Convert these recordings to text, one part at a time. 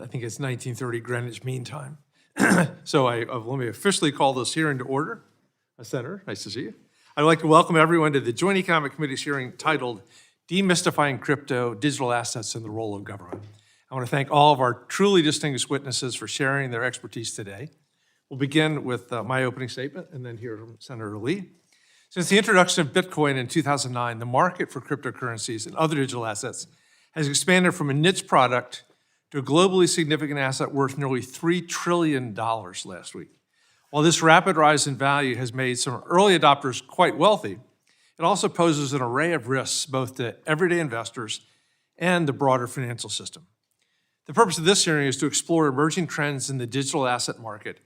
I think it's 1930 Greenwich Mean Time. So let me officially call this hearing to order. Senator, nice to see you. I'd like to welcome everyone to the Joint Economic Committee's hearing titled Demystifying Crypto, Digital Assets and the Role of Government. I want to thank all of our truly distinguished witnesses for sharing their expertise today. We'll begin with my opening statement and then hear from Senator Lee. Since the introduction of Bitcoin in 2009, the market for cryptocurrencies and other digital assets has expanded from a niche product to a globally significant asset worth nearly $3 trillion last week. While this rapid rise in value has made some early adopters quite wealthy, it also poses an array of risks both to everyday investors and the broader financial system. The purpose of this hearing is to explore emerging trends in the digital asset market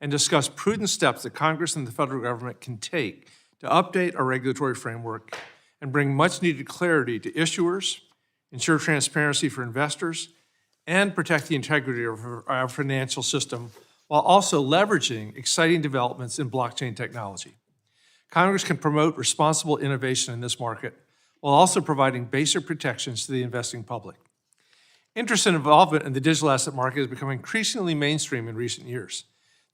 and discuss prudent steps that Congress and the federal government can take to update our regulatory framework and bring much-needed clarity to issuers, ensure transparency for investors, and protect the integrity of our financial system while also leveraging exciting developments in blockchain technology. Congress can promote responsible innovation in this market while also providing basic protections to the investing public. Interest and involvement in the digital asset market has become increasingly mainstream in recent years.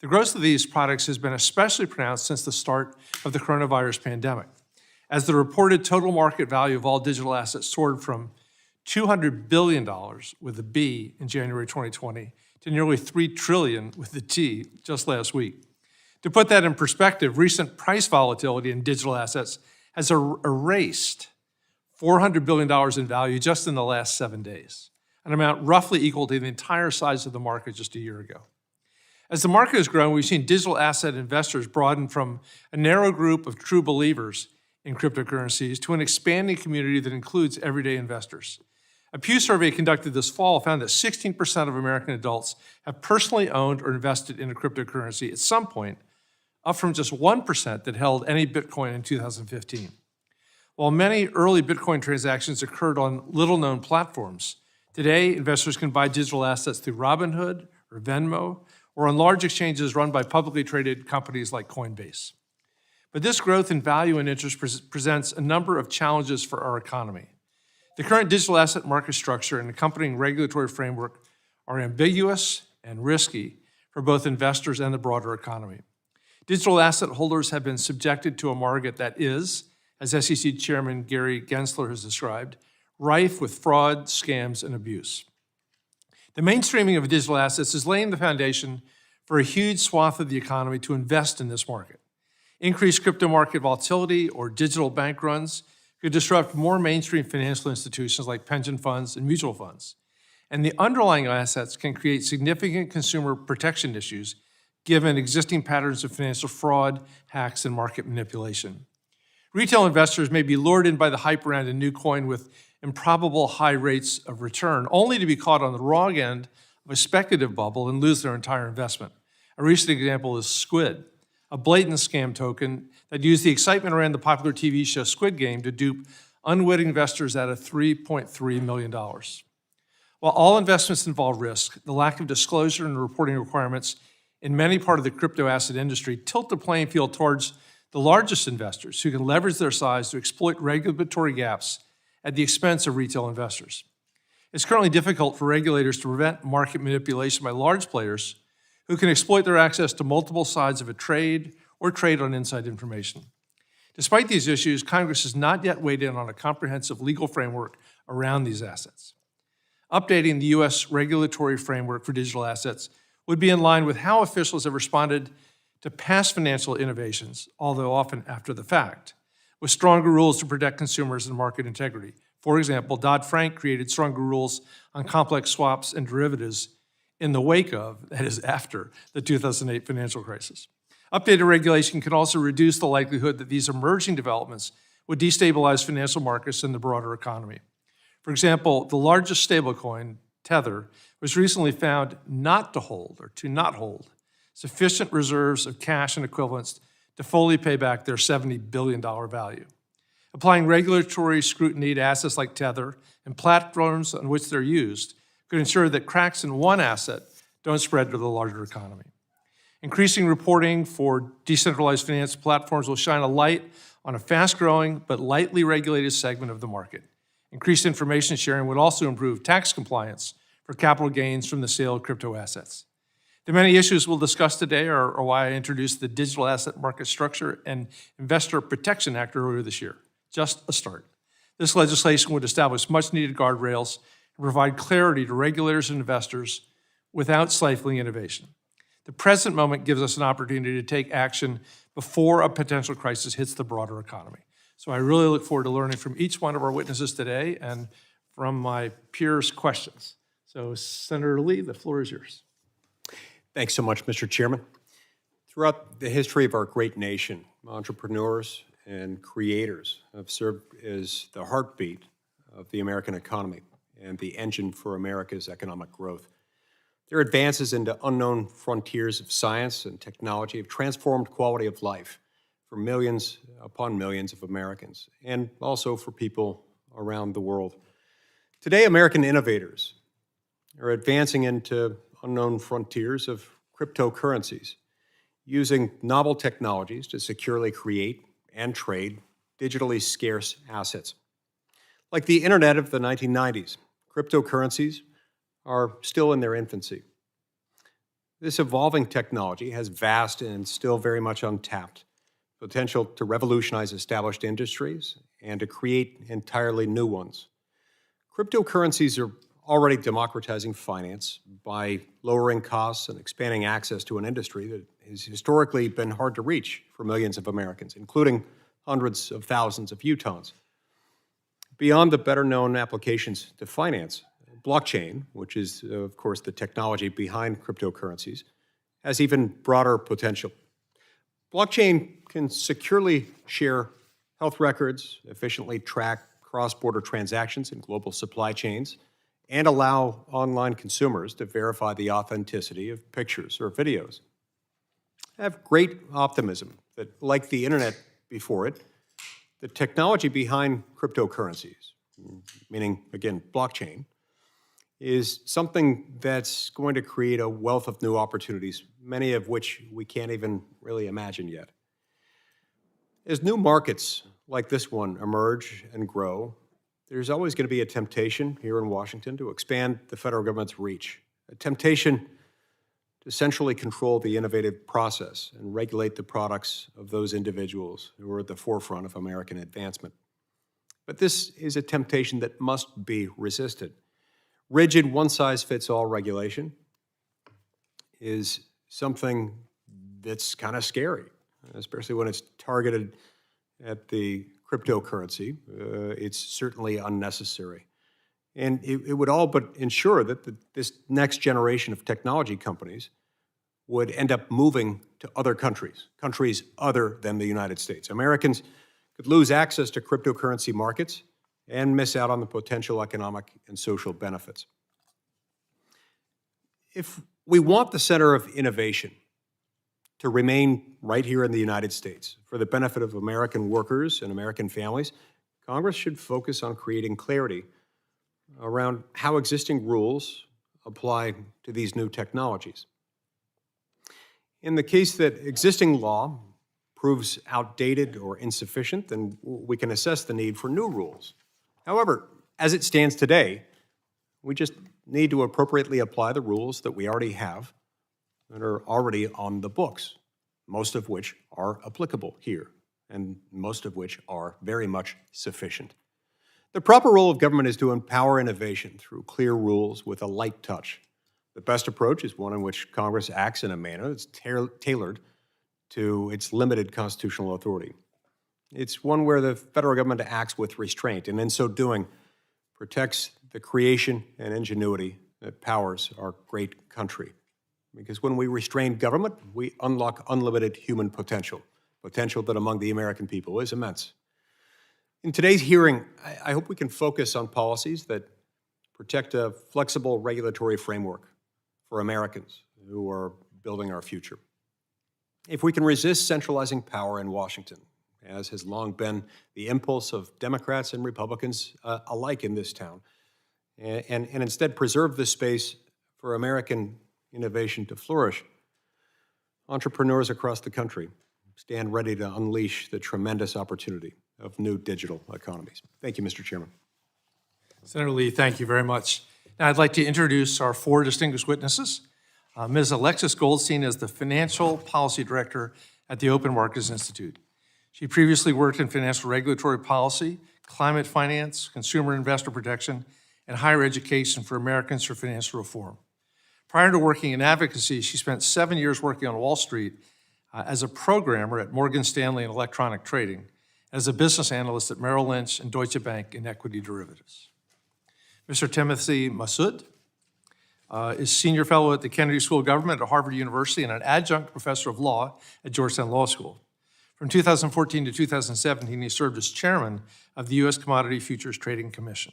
The growth of these products has been especially pronounced since the start of the coronavirus pandemic, as the reported total market value of all digital assets soared from $200 billion with a B in January 2020 to nearly $3 trillion with a T just last week. To put that in perspective, recent price volatility in digital assets has erased $400 billion in value just in the last 7 days, an amount roughly equal to the entire size of the market just a year ago. As the market has grown, we've seen digital asset investors broaden from a narrow group of true believers in cryptocurrencies to an expanding community that includes everyday investors. A Pew survey conducted this fall found that 16% of American adults have personally owned or invested in a cryptocurrency at some point, up from just 1% that held any Bitcoin in 2015. While many early Bitcoin transactions occurred on little-known platforms, today investors can buy digital assets through Robinhood or Venmo or on large exchanges run by publicly traded companies like Coinbase. But this growth in value and interest presents a number of challenges for our economy. The current digital asset market structure and accompanying regulatory framework are ambiguous and risky for both investors and the broader economy. Digital asset holders have been subjected to a market that is, as SEC Chairman Gary Gensler has described, rife with fraud, scams, and abuse. The mainstreaming of digital assets is laying the foundation for a huge swath of the economy to invest in this market. Increased crypto market volatility or digital bank runs could disrupt more mainstream financial institutions like pension funds and mutual funds. And the underlying assets can create significant consumer protection issues given existing patterns of financial fraud, hacks, and market manipulation. Retail investors may be lured in by the hype around a new coin with improbable high rates of return, only to be caught on the wrong end of a speculative bubble and lose their entire investment. A recent example is Squid, a blatant scam token that used the excitement around the popular TV show Squid Game to dupe unwitting investors out of $3.3 million. While all investments involve risk, the lack of disclosure and reporting requirements in many parts of the crypto asset industry tilt the playing field towards the largest investors who can leverage their size to exploit regulatory gaps at the expense of retail investors. It's currently difficult for regulators to prevent market manipulation by large players who can exploit their access to multiple sides of a trade or trade on inside information. Despite these issues, Congress has not yet weighed in on a comprehensive legal framework around these assets. Updating the U.S. regulatory framework for digital assets would be in line with how officials have responded to past financial innovations, although often after the fact, with stronger rules to protect consumers and market integrity. For example, Dodd-Frank created stronger rules on complex swaps and derivatives in the wake of, that is after, the 2008 financial crisis. Updated regulation can also reduce the likelihood that these emerging developments would destabilize financial markets and the broader economy. For example, the largest stablecoin, Tether, was recently found not to hold sufficient reserves of cash and equivalents to fully pay back their $70 billion value. Applying regulatory scrutiny to assets like Tether and platforms on which they're used could ensure that cracks in one asset don't spread to the larger economy. Increasing reporting for decentralized finance platforms will shine a light on a fast-growing but lightly regulated segment of the market. Increased information sharing would also improve tax compliance for capital gains from the sale of crypto assets. The many issues we'll discuss today are why I introduced the Digital Asset Market Structure and Investor Protection Act earlier this year. Just a start. This legislation would establish much-needed guardrails and provide clarity to regulators and investors without stifling innovation. The present moment gives us an opportunity to take action before a potential crisis hits the broader economy. So I really look forward to learning from each one of our witnesses today and from my peers' questions. So Senator Lee, the floor is yours. Thanks so much, Mr. Chairman. Throughout the history of our great nation, entrepreneurs and creators have served as the heartbeat of the American economy and the engine for America's economic growth. Their advances into unknown frontiers of science and technology have transformed quality of life for millions upon millions of Americans, and also for people around the world. Today, American innovators are advancing into unknown frontiers of cryptocurrencies, using novel technologies to securely create and trade digitally scarce assets. Like the internet of the 1990s, cryptocurrencies are still in their infancy. This evolving technology has vast and still very much untapped potential to revolutionize established industries and to create entirely new ones. Cryptocurrencies are already democratizing finance by lowering costs and expanding access to an industry that has historically been hard to reach for millions of Americans, including hundreds of thousands of Utahns. Beyond the better-known applications to finance, blockchain, which is, of course, the technology behind cryptocurrencies, has even broader potential. Blockchain can securely share health records, efficiently track cross-border transactions in global supply chains, and allow online consumers to verify the authenticity of pictures or videos. I have great optimism that, like the internet before it, the technology behind cryptocurrencies, meaning, again, blockchain, is something that's going to create a wealth of new opportunities, many of which we can't even really imagine yet. As new markets like this one emerge and grow, there's always going to be a temptation here in Washington to expand the federal government's reach, a temptation to centrally control the innovative process and regulate the products of those individuals who are at the forefront of American advancement. But this is a temptation that must be resisted. Rigid one-size-fits-all regulation is something that's kind of scary, especially when it's targeted at the cryptocurrency. It's certainly unnecessary. And it would all but ensure that this next generation of technology companies would end up moving to other countries other than the United States. Americans could lose access to cryptocurrency markets and miss out on the potential economic and social benefits. If we want the center of innovation to remain right here in the United States for the benefit of American workers and American families, Congress should focus on creating clarity around how existing rules apply to these new technologies. In the case that existing law proves outdated or insufficient, then we can assess the need for new rules. However, as it stands today, we just need to appropriately apply the rules that we already have that are already on the books, most of which are applicable here, and most of which are very much sufficient. The proper role of government is to empower innovation through clear rules with a light touch. The best approach is one in which Congress acts in a manner that's tailored to its limited constitutional authority. It's one where the federal government acts with restraint, and in so doing, protects the creation and ingenuity that powers our great country. Because when we restrain government, we unlock unlimited human potential that among the American people is immense. In today's hearing, I hope we can focus on policies that protect a flexible regulatory framework for Americans who are building our future. If we can resist centralizing power in Washington, as has long been the impulse of Democrats and Republicans alike in this town, and instead preserve this space for American innovation to flourish, entrepreneurs across the country stand ready to unleash the tremendous opportunity of new digital economies. Thank you, Mr. Chairman. Senator Lee, thank you very much. Now I'd like to introduce our four distinguished witnesses. Ms. Alexis Goldstein is the Financial Policy Director at the Open Markets Institute. She previously worked in financial regulatory policy, climate finance, consumer investor protection, and higher education for Americans for Financial Reform. Prior to working in advocacy, she spent 7 years working on Wall Street as a programmer at Morgan Stanley in electronic trading, as a business analyst at Merrill Lynch and Deutsche Bank in equity derivatives. Mr. Timothy Massad is Senior Fellow at the Kennedy School of Government at Harvard University and an Adjunct Professor of Law at Georgetown Law School. From 2014 to 2017, he served as Chairman of the U.S. Commodity Futures Trading Commission.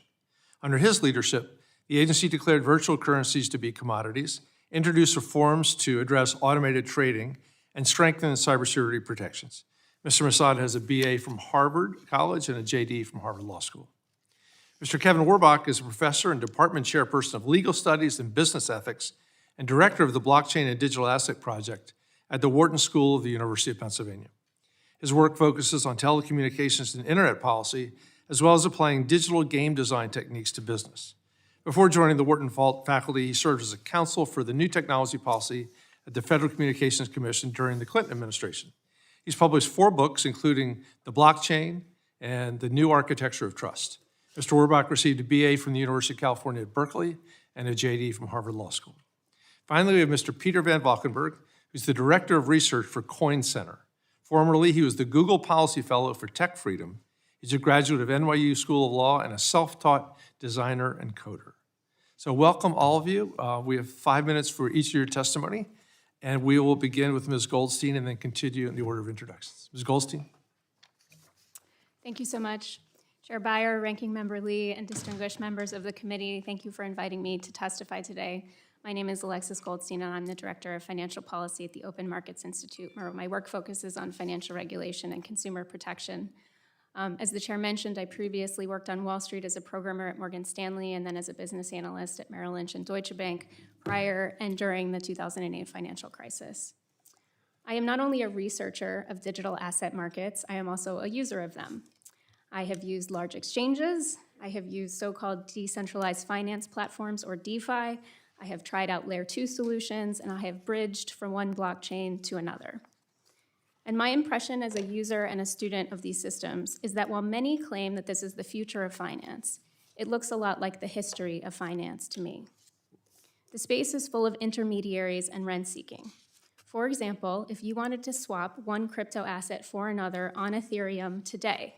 Under his leadership, the agency declared virtual currencies to be commodities, introduced reforms to address automated trading, and strengthened cybersecurity protections. Mr. Massad has a BA from Harvard College and a JD from Harvard Law School. Mr. Kevin Werbach is a professor and department chairperson of legal studies and business ethics and director of the Blockchain and Digital Asset Project at the Wharton School of the University of Pennsylvania. His work focuses on telecommunications and internet policy, as well as applying digital game design techniques to business. Before joining the Wharton faculty, he served as a counsel for the new technology policy at the Federal Communications Commission during the Clinton administration. He's published 4 books, including The Blockchain and The New Architecture of Trust. Mr. Werbach received a BA from the University of California at Berkeley and a JD from Harvard Law School. Finally, we have Mr. Peter Van Valkenburgh, who's the Director of Research for Coin Center. Formerly, he was the Google Policy Fellow for Tech Freedom. He's a graduate of NYU School of Law and a self-taught designer and coder. So welcome, all of you. We have 5 minutes for each of your testimony, and we will begin with Ms. Goldstein and then continue in the order of introductions. Ms. Goldstein. Thank you so much. Chair Beyer, Ranking Member Lee, and distinguished members of the committee, thank you for inviting me to testify today. My name is Alexis Goldstein, and I'm the Director of Financial Policy at the Open Markets Institute, where my work focuses on financial regulation and consumer protection. As the chair mentioned, I previously worked on Wall Street as a programmer at Morgan Stanley and then as a business analyst at Merrill Lynch and Deutsche Bank prior and during the 2008 financial crisis. I am not only a researcher of digital asset markets, I am also a user of them. I have used large exchanges, I have used so-called decentralized finance platforms or DeFi, I have tried out Layer 2 solutions, and I have bridged from one blockchain to another. And my impression as a user and a student of these systems is that while many claim that this is the future of finance, it looks a lot like the history of finance to me. The space is full of intermediaries and rent-seeking. For example, if you wanted to swap one crypto asset for another on Ethereum today,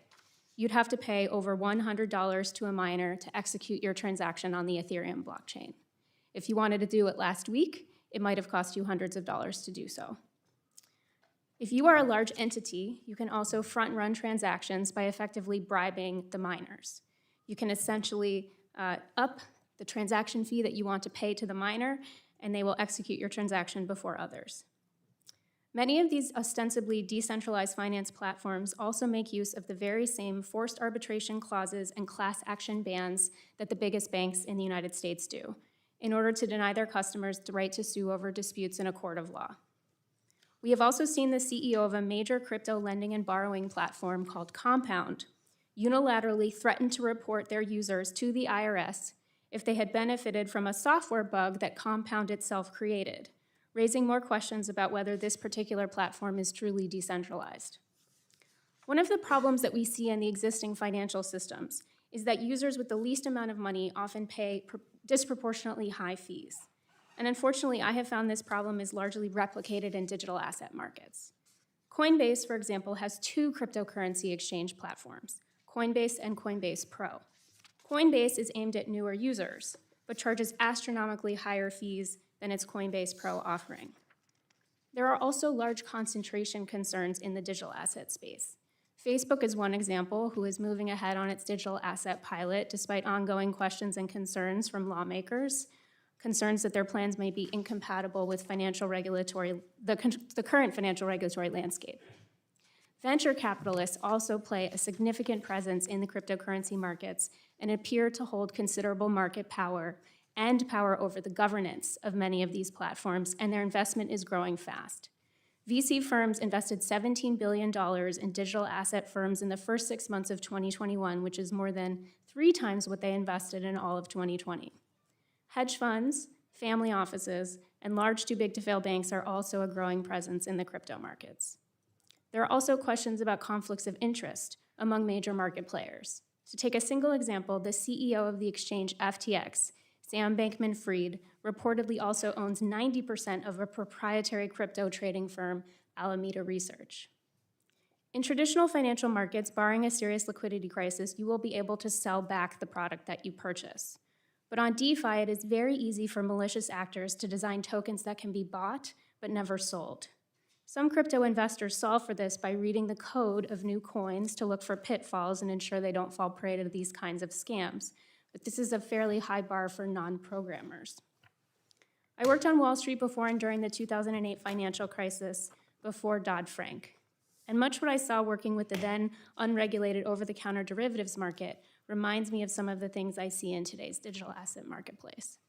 you'd have to pay over $100 to a miner to execute your transaction on the Ethereum blockchain. If you wanted to do it last week, it might have cost you hundreds of dollars to do so. If you are a large entity, you can also front-run transactions by effectively bribing the miners. You can essentially up the transaction fee that you want to pay to the miner, and they will execute your transaction before others. Many of these ostensibly decentralized finance platforms also make use of the very same forced arbitration clauses and class action bans that the biggest banks in the United States do, in order to deny their customers the right to sue over disputes in a court of law. We have also seen the CEO of a major crypto lending and borrowing platform called Compound unilaterally threaten to report their users to the IRS if they had benefited from a software bug that Compound itself created, raising more questions about whether this particular platform is truly decentralized. One of the problems that we see in the existing financial systems is that users with the least amount of money often pay disproportionately high fees. And unfortunately, I have found this problem is largely replicated in digital asset markets. Coinbase, for example, has 2 cryptocurrency exchange platforms, Coinbase and Coinbase Pro. Coinbase is aimed at newer users, but charges astronomically higher fees than its Coinbase Pro offering. There are also large concentration concerns in the digital asset space. Facebook is one example who is moving ahead on its digital asset pilot despite ongoing questions and concerns from lawmakers, concerns that their plans may be incompatible with the current financial regulatory landscape. Venture capitalists also play a significant presence in the cryptocurrency markets and appear to hold considerable market power and power over the governance of many of these platforms, and their investment is growing fast. VC firms invested $17 billion in digital asset firms in the first 6 months of 2021, which is more than 3 times what they invested in all of 2020. Hedge funds, family offices, and large too-big-to-fail banks are also a growing presence in the crypto markets. There are also questions about conflicts of interest among major market players. To take a single example, the CEO of the exchange FTX, Sam Bankman-Fried, reportedly also owns 90% of a proprietary crypto trading firm, Alameda Research. In traditional financial markets, barring a serious liquidity crisis, you will be able to sell back the product that you purchase. But on DeFi, it is very easy for malicious actors to design tokens that can be bought but never sold. Some crypto investors solve for this by reading the code of new coins to look for pitfalls and ensure they don't fall prey to these kinds of scams. But this is a fairly high bar for non-programmers. I worked on Wall Street before and during the 2008 financial crisis before Dodd-Frank. And much what I saw working with the then unregulated over-the-counter derivatives market reminds me of some of the things I see in today's digital asset marketplace.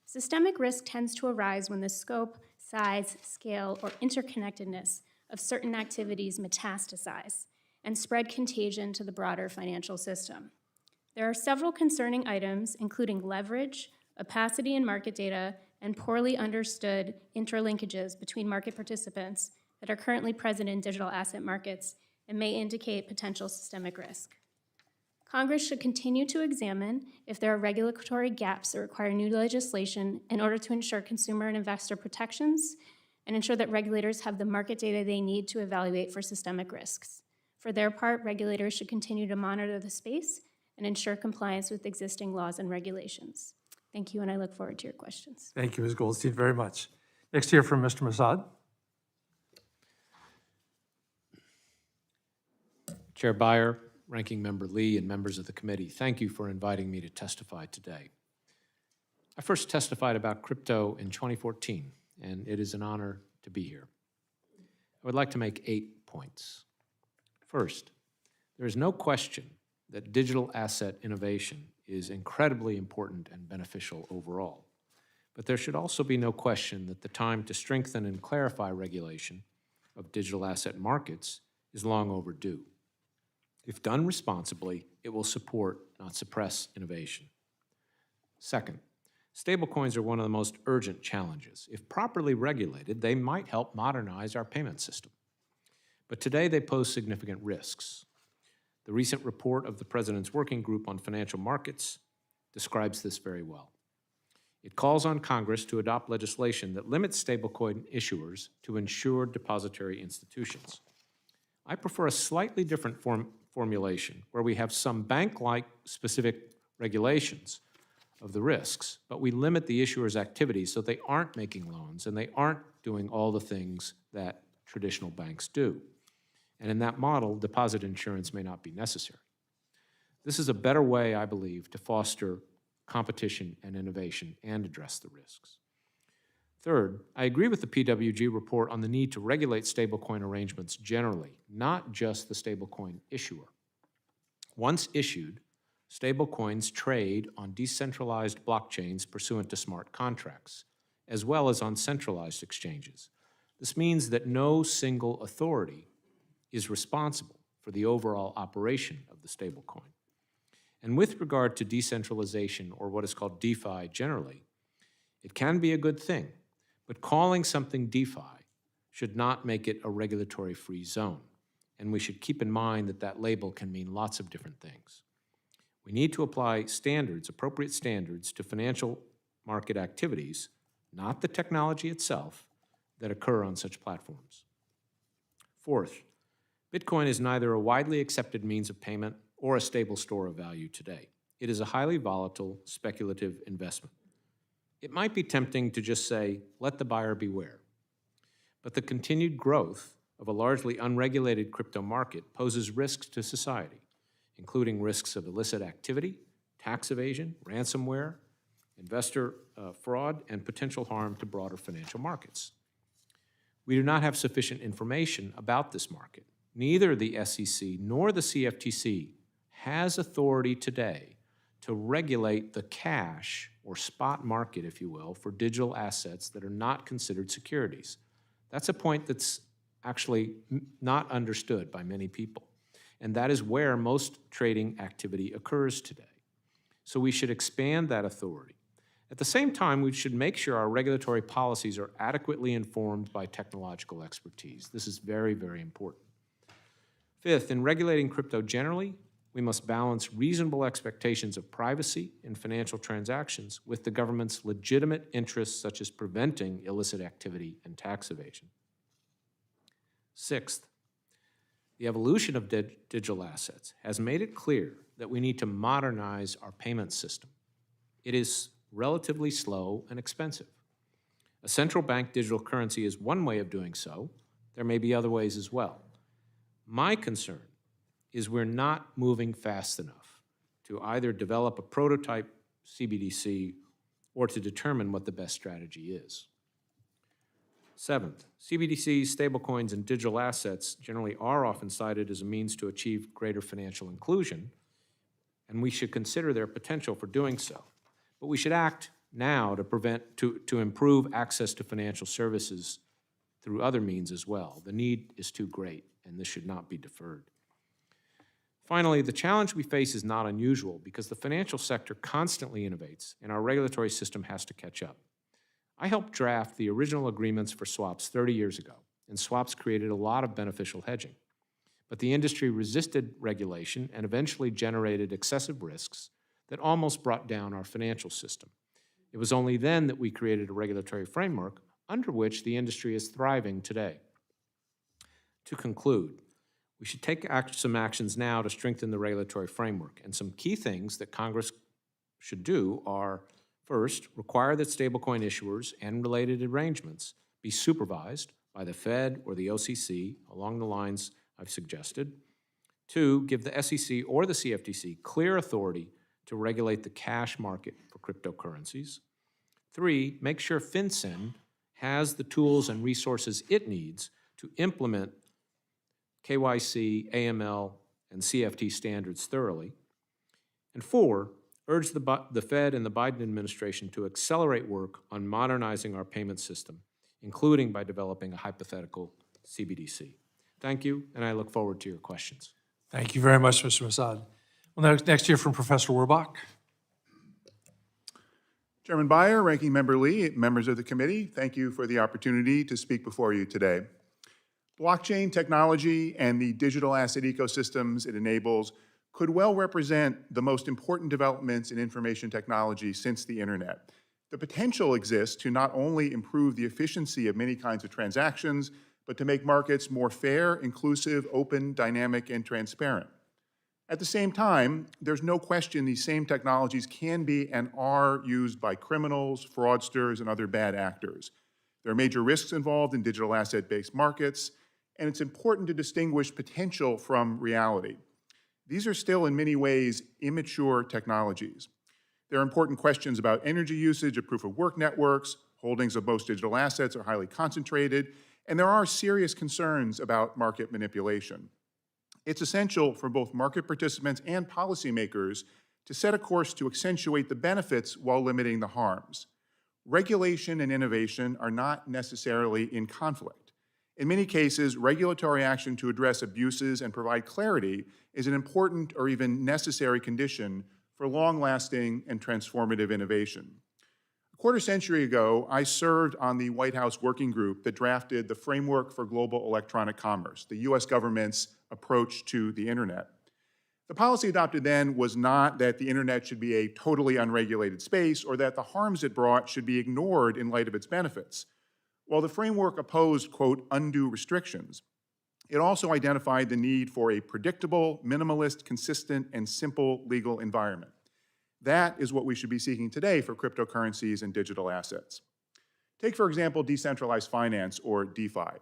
Systemic risk tends to arise when the scope, size, scale, or interconnectedness of certain activities metastasize and spread contagion to the broader financial system. There are several concerning items, including leverage, opacity in market data, and poorly understood interlinkages between market participants that are currently present in digital asset markets and may indicate potential systemic risk. Congress should continue to examine if there are regulatory gaps that require new legislation in order to ensure consumer and investor protections and ensure that regulators have the market data they need to evaluate for systemic risks. For their part, regulators should continue to monitor the space and ensure compliance with existing laws and regulations. Thank you, and I look forward to your questions. Thank you, Ms. Goldstein, very much. Next, hear from Mr. Massad. Chair Beyer, Ranking Member Lee, and members of the committee, thank you for inviting me to testify today. I first testified about crypto in 2014, and it is an honor to be here. I would like to make 8 points. First, there is no question that digital asset innovation is incredibly important and beneficial overall. But there should also be no question that the time to strengthen and clarify regulation of digital asset markets is long overdue. If done responsibly, it will support, not suppress, innovation. Second, stablecoins are one of the most urgent challenges. If properly regulated, they might help modernize our payment system. But today they pose significant risks. The recent report of the President's Working Group on Financial Markets describes this very well. It calls on Congress to adopt legislation that limits stablecoin issuers to insured depository institutions. I prefer a slightly different formulation where we have some bank-like specific regulations of the risks, but we limit the issuer's activities so they aren't making loans and they aren't doing all the things that traditional banks do. And in that model, deposit insurance may not be necessary. This is a better way, I believe, to foster competition and innovation and address the risks. Third, I agree with the PWG report on the need to regulate stablecoin arrangements generally, not just the stablecoin issuer. Once issued, stablecoins trade on decentralized blockchains pursuant to smart contracts, as well as on centralized exchanges. This means that no single authority is responsible for the overall operation of the stablecoin. And with regard to decentralization, or what is called DeFi generally, it can be a good thing, but calling something DeFi should not make it a regulatory-free zone, and we should keep in mind that that label can mean lots of different things. We need to apply standards, appropriate standards, to financial market activities, not the technology itself, that occur on such platforms. Fourth, Bitcoin is neither a widely accepted means of payment or a stable store of value today. It is a highly volatile, speculative investment. It might be tempting to just say, let the buyer beware. But the continued growth of a largely unregulated crypto market poses risks to society, including risks of illicit activity, tax evasion, ransomware, investor fraud, and potential harm to broader financial markets. We do not have sufficient information about this market. Neither the SEC nor the CFTC has authority today to regulate the cash or spot market, if you will, for digital assets that are not considered securities. That's a point that's actually not understood by many people. And that is where most trading activity occurs today. So we should expand that authority, At the same time, we should make sure our regulatory policies are adequately informed by technological expertise. This is very, very important. Fifth, in regulating crypto generally, we must balance reasonable expectations of privacy in financial transactions with the government's legitimate interests, such as preventing illicit activity and tax evasion. Sixth, the evolution of digital assets has made it clear that we need to modernize our payment system. It is relatively slow and expensive. A central bank digital currency is one way of doing so. There may be other ways as well. My concern is we're not moving fast enough to either develop a prototype CBDC or to determine what the best strategy is. Seventh, CBDCs, stablecoins, and digital assets generally are often cited as a means to achieve greater financial inclusion, and we should consider their potential for doing so. But we should act now to improve access to financial services through other means as well. The need is too great, and this should not be deferred. Finally, the challenge we face is not unusual because the financial sector constantly innovates and our regulatory system has to catch up. I helped draft the original agreements for swaps 30 years ago, and swaps created a lot of beneficial hedging. But the industry resisted regulation and eventually generated excessive risks that almost brought down our financial system. It was only then that we created a regulatory framework under which the industry is thriving today. To conclude, we should take some actions now to strengthen the regulatory framework, and some key things that Congress should do are, first, require that stablecoin issuers and related arrangements be supervised by the Fed or the OCC along the lines I've suggested. Two, give the SEC or the CFTC clear authority to regulate the cash market for cryptocurrencies. Three, make sure FinCEN has the tools and resources it needs to implement KYC, AML, and CFT standards thoroughly. And four, urge the Fed and the Biden administration to accelerate work on modernizing our payment system, including by developing a hypothetical CBDC. Thank you, and I look forward to your questions. Thank you very much, Mr. Massad. We'll next hear from Professor Werbach. Chairman Beyer, Ranking Member Lee, members of the committee, thank you for the opportunity to speak before you today. Blockchain technology and the digital asset ecosystems it enables could well represent the most important developments in information technology since the internet. The potential exists to not only improve the efficiency of many kinds of transactions, but to make markets more fair, inclusive, open, dynamic, and transparent. At the same time, there's no question these same technologies can be and are used by criminals, fraudsters, and other bad actors. There are major risks involved in digital asset-based markets, and it's important to distinguish potential from reality. These are still, in many ways, immature technologies. There are important questions about energy usage of proof-of-work networks, holdings of most digital assets are highly concentrated, and there are serious concerns about market manipulation. It's essential for both market participants and policymakers to set a course to accentuate the benefits while limiting the harms. Regulation and innovation are not necessarily in conflict. In many cases, regulatory action to address abuses and provide clarity is an important or even necessary condition for long-lasting and transformative innovation. A quarter century ago, I served on the White House working group that drafted the Framework for Global Electronic Commerce, the US government's approach to the internet. The policy adopted then was not that the internet should be a totally unregulated space or that the harms it brought should be ignored in light of its benefits. While the framework opposed, quote, undue restrictions, it also identified the need for a predictable, minimalist, consistent, and simple legal environment. That is what we should be seeking today for cryptocurrencies and digital assets. Take, for example, decentralized finance, or DeFi.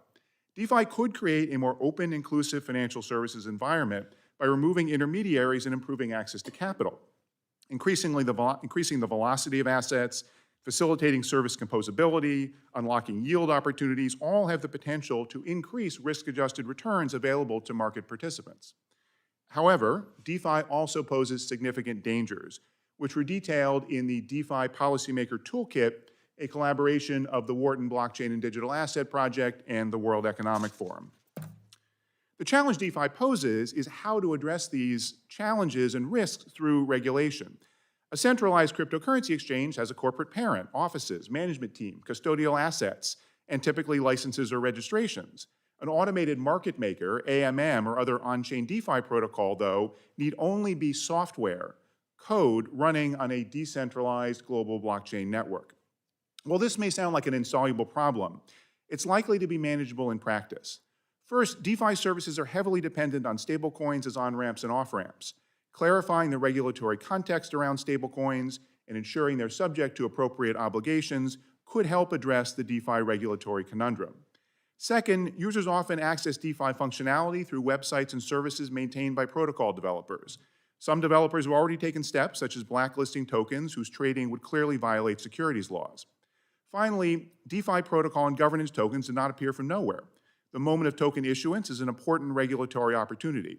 DeFi could create a more open, inclusive financial services environment by removing intermediaries and improving access to capital, increasing the velocity of assets, facilitating service composability, unlocking yield opportunities, all have the potential to increase risk-adjusted returns available to market participants. However, DeFi also poses significant dangers, which were detailed in the DeFi Policymaker Toolkit, a collaboration of the Wharton Blockchain and Digital Asset Project and the World Economic Forum. The challenge DeFi poses is how to address these challenges and risks through regulation. A centralized cryptocurrency exchange has a corporate parent, offices, management team, custodial assets, and typically licenses or registrations. An automated market maker, AMM, or other on-chain DeFi protocol, though, need only be software, code running on a decentralized global blockchain network. While this may sound like an insoluble problem, it's likely to be manageable in practice. First, DeFi services are heavily dependent on stablecoins as on-ramps and off-ramps. Clarifying the regulatory context around stablecoins and ensuring they're subject to appropriate obligations could help address the DeFi regulatory conundrum. Second, users often access DeFi functionality through websites and services maintained by protocol developers. Some developers have already taken steps, such as blacklisting tokens whose trading would clearly violate securities laws. Finally, DeFi protocol and governance tokens did not appear from nowhere. The moment of token issuance is an important regulatory opportunity.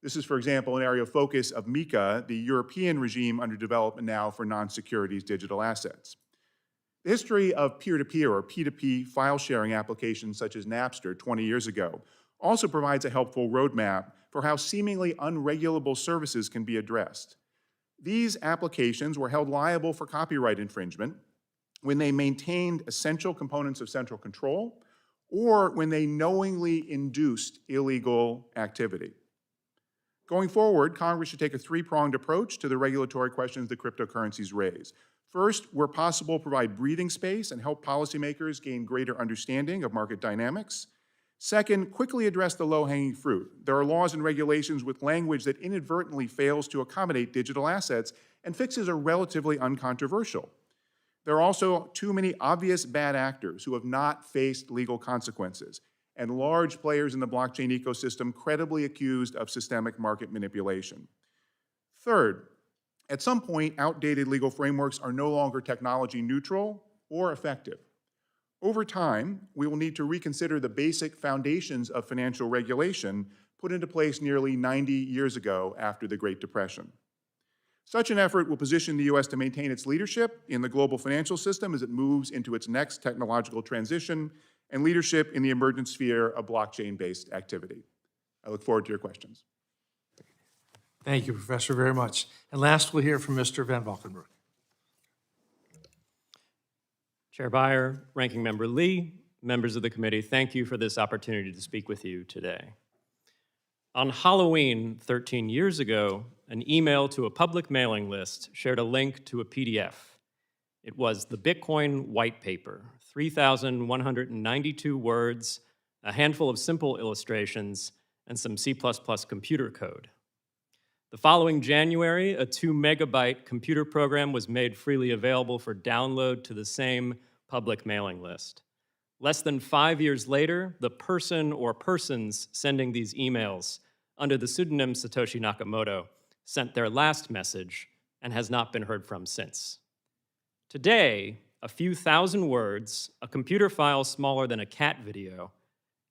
This is, for example, an area of focus of MiCA, the European regime under development now for non-securities digital assets. The history of peer-to-peer or P2P file sharing applications such as Napster 20 years ago also provides a helpful roadmap for how seemingly unregulable services can be addressed. These applications were held liable for copyright infringement when they maintained essential components of central control or when they knowingly induced illegal activity. Going forward, Congress should take a three-pronged approach to the regulatory questions that cryptocurrencies raise. First, where possible, provide breathing space and help policymakers gain greater understanding of market dynamics. Second, quickly address the low-hanging fruit. There are laws and regulations with language that inadvertently fails to accommodate digital assets, and fixes are relatively uncontroversial. There are also too many obvious bad actors who have not faced legal consequences, and large players in the blockchain ecosystem credibly accused of systemic market manipulation. Third, at some point, outdated legal frameworks are no longer technology neutral or effective. Over time, we will need to reconsider the basic foundations of financial regulation put into place nearly 90 years ago after the Great Depression. Such an effort will position the U.S. to maintain its leadership in the global financial system as it moves into its next technological transition and leadership in the emergent sphere of blockchain-based activity. I look forward to your questions. Thank you, Professor, very much. And last, we'll hear from Mr. Van Valkenburgh. Chair Beyer, Ranking Member Lee, members of the committee, thank you for this opportunity to speak with you today. On Halloween 13 years ago, an email to a public mailing list shared a link to a PDF. It was the Bitcoin white paper, 3,192 words, a handful of simple illustrations, and some C++ computer code. The following January, a 2 megabyte computer program was made freely available for download to the same public mailing list. Less than 5 years later, the person or persons sending these emails under the pseudonym Satoshi Nakamoto sent their last message and has not been heard from since. Today, a few thousand words, a computer file smaller than a cat video,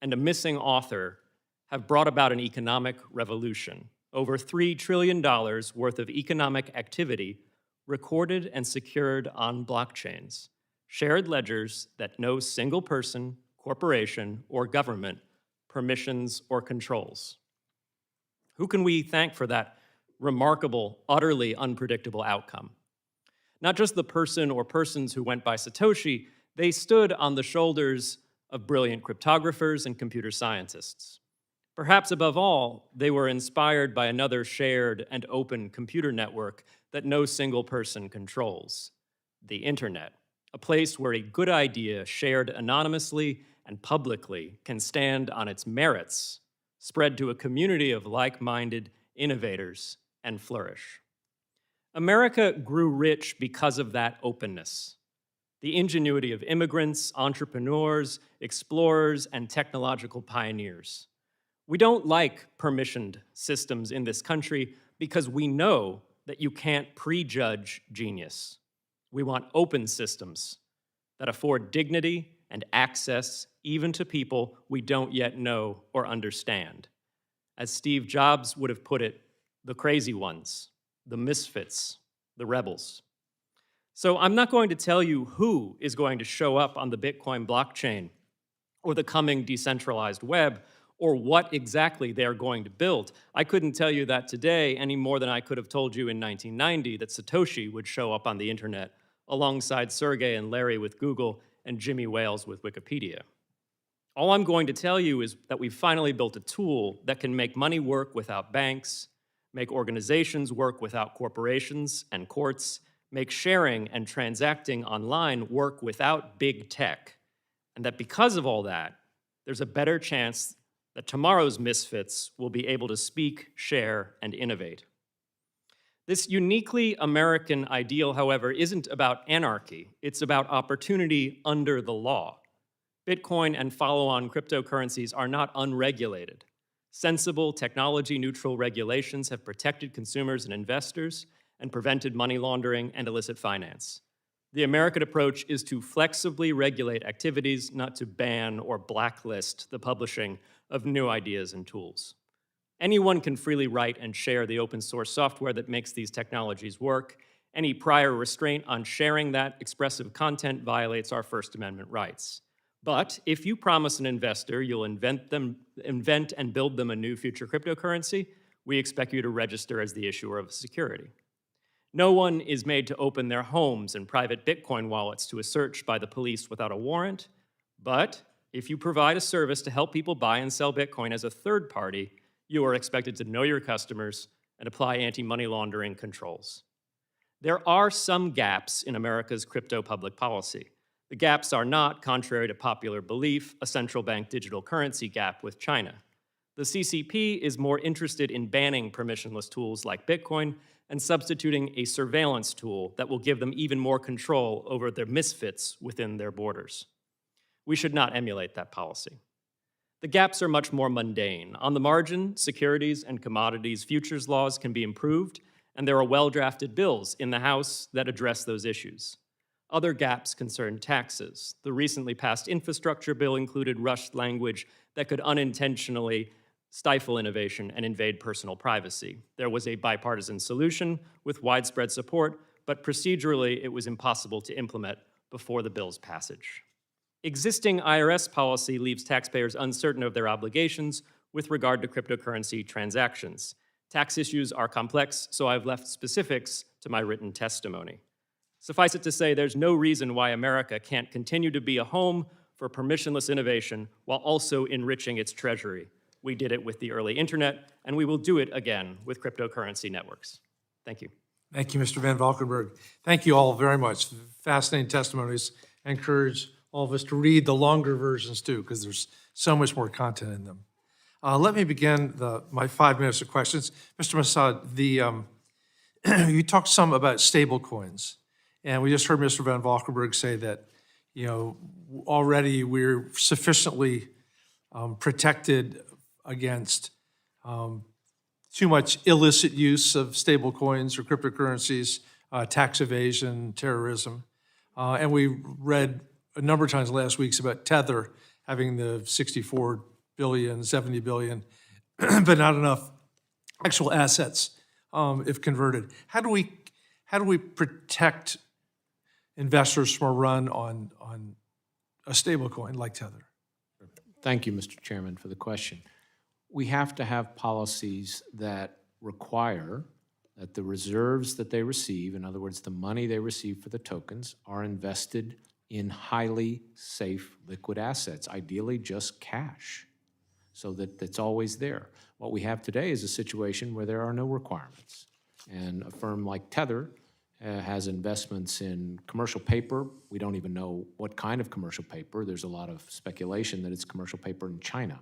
and a missing author have brought about an economic revolution. Over $3 trillion worth of economic activity recorded and secured on blockchains, shared ledgers that no single person, corporation, or government permissions or controls. Who can we thank for that remarkable, utterly unpredictable outcome? Not just the person or persons who went by Satoshi, they stood on the shoulders of brilliant cryptographers and computer scientists. Perhaps above all, they were inspired by another shared and open computer network that no single person controls, the internet, a place where a good idea shared anonymously and publicly can stand on its merits, spread to a community of like-minded innovators, and flourish. America grew rich because of that openness. The ingenuity of immigrants, entrepreneurs, explorers, and technological pioneers. We don't like permissioned systems in this country because we know that you can't prejudge genius. We want open systems that afford dignity and access even to people we don't yet know or understand. As Steve Jobs would have put it, the crazy ones, the misfits, the rebels. So I'm not going to tell you who is going to show up on the Bitcoin blockchain or the coming decentralized web, or what exactly they are going to build. I couldn't tell you that today any more than I could have told you in 1990 that Satoshi would show up on the internet alongside Sergey and Larry with Google and Jimmy Wales with Wikipedia. All I'm going to tell you is that we've finally built a tool that can make money work without banks, make organizations work without corporations and courts, make sharing and transacting online work without big tech, and that because of all that, there's a better chance that tomorrow's misfits will be able to speak, share, and innovate. This uniquely American ideal, however, isn't about anarchy. It's about opportunity under the law. Bitcoin and follow-on cryptocurrencies are not unregulated. Sensible, technology-neutral regulations have protected consumers and investors and prevented money laundering and illicit finance. The American approach is to flexibly regulate activities, not to ban or blacklist the publishing of new ideas and tools. Anyone can freely write and share the open source software that makes these technologies work. Any prior restraint on sharing that expressive content violates our First Amendment rights. But if you promise an investor you'll invent and build them a new future cryptocurrency, we expect you to register as the issuer of a security. No one is made to open their homes and private Bitcoin wallets to a search by the police without a warrant, but if you provide a service to help people buy and sell Bitcoin as a third party, you are expected to know your customers and apply anti-money laundering controls. There are some gaps in America's crypto public policy. The gaps are not, contrary to popular belief, a central bank digital currency gap with China. The CCP is more interested in banning permissionless tools like Bitcoin and substituting a surveillance tool that will give them even more control over their misfits within their borders. We should not emulate that policy. The gaps are much more mundane. On the margin, securities and commodities futures laws can be improved, and there are well-drafted bills in the House that address those issues. Other gaps concern taxes. The recently passed infrastructure bill included rushed language that could unintentionally stifle innovation and invade personal privacy. There was a bipartisan solution with widespread support, but procedurally it was impossible to implement before the bill's passage. Existing IRS policy leaves taxpayers uncertain of their obligations with regard to cryptocurrency transactions. Tax issues are complex, so I've left specifics to my written testimony. Suffice it to say, there's no reason why America can't continue to be a home for permissionless innovation while also enriching its treasury. We did it with the early internet, and we will do it again with cryptocurrency networks. Thank you. Thank you, Mr. Van Valkenburgh. Thank you all very much. Fascinating testimonies. I encourage all of us to read the longer versions too, because there's so much more content in them. Let me begin my 5 minutes of questions. Mr. Massad, you talked some about stable coins, and we just heard Mr. Van Valkenburgh say that, already we're sufficiently protected against too much illicit use of stable coins or cryptocurrencies, tax evasion, terrorism. And we read a number of times last week about Tether having the 64 billion, 70 billion, but not enough actual assets if converted. How do we protect investors from a run on a stable coin like Tether? Thank you, Mr. Chairman, for the question. We have to have policies that require that the reserves that they receive, in other words, the money they receive for the tokens, are invested in highly safe liquid assets, ideally just cash, so that it's always there. What we have today is a situation where there are no requirements. And a firm like Tether has investments in commercial paper. We don't even know what kind of commercial paper. There's a lot of speculation that it's commercial paper in China.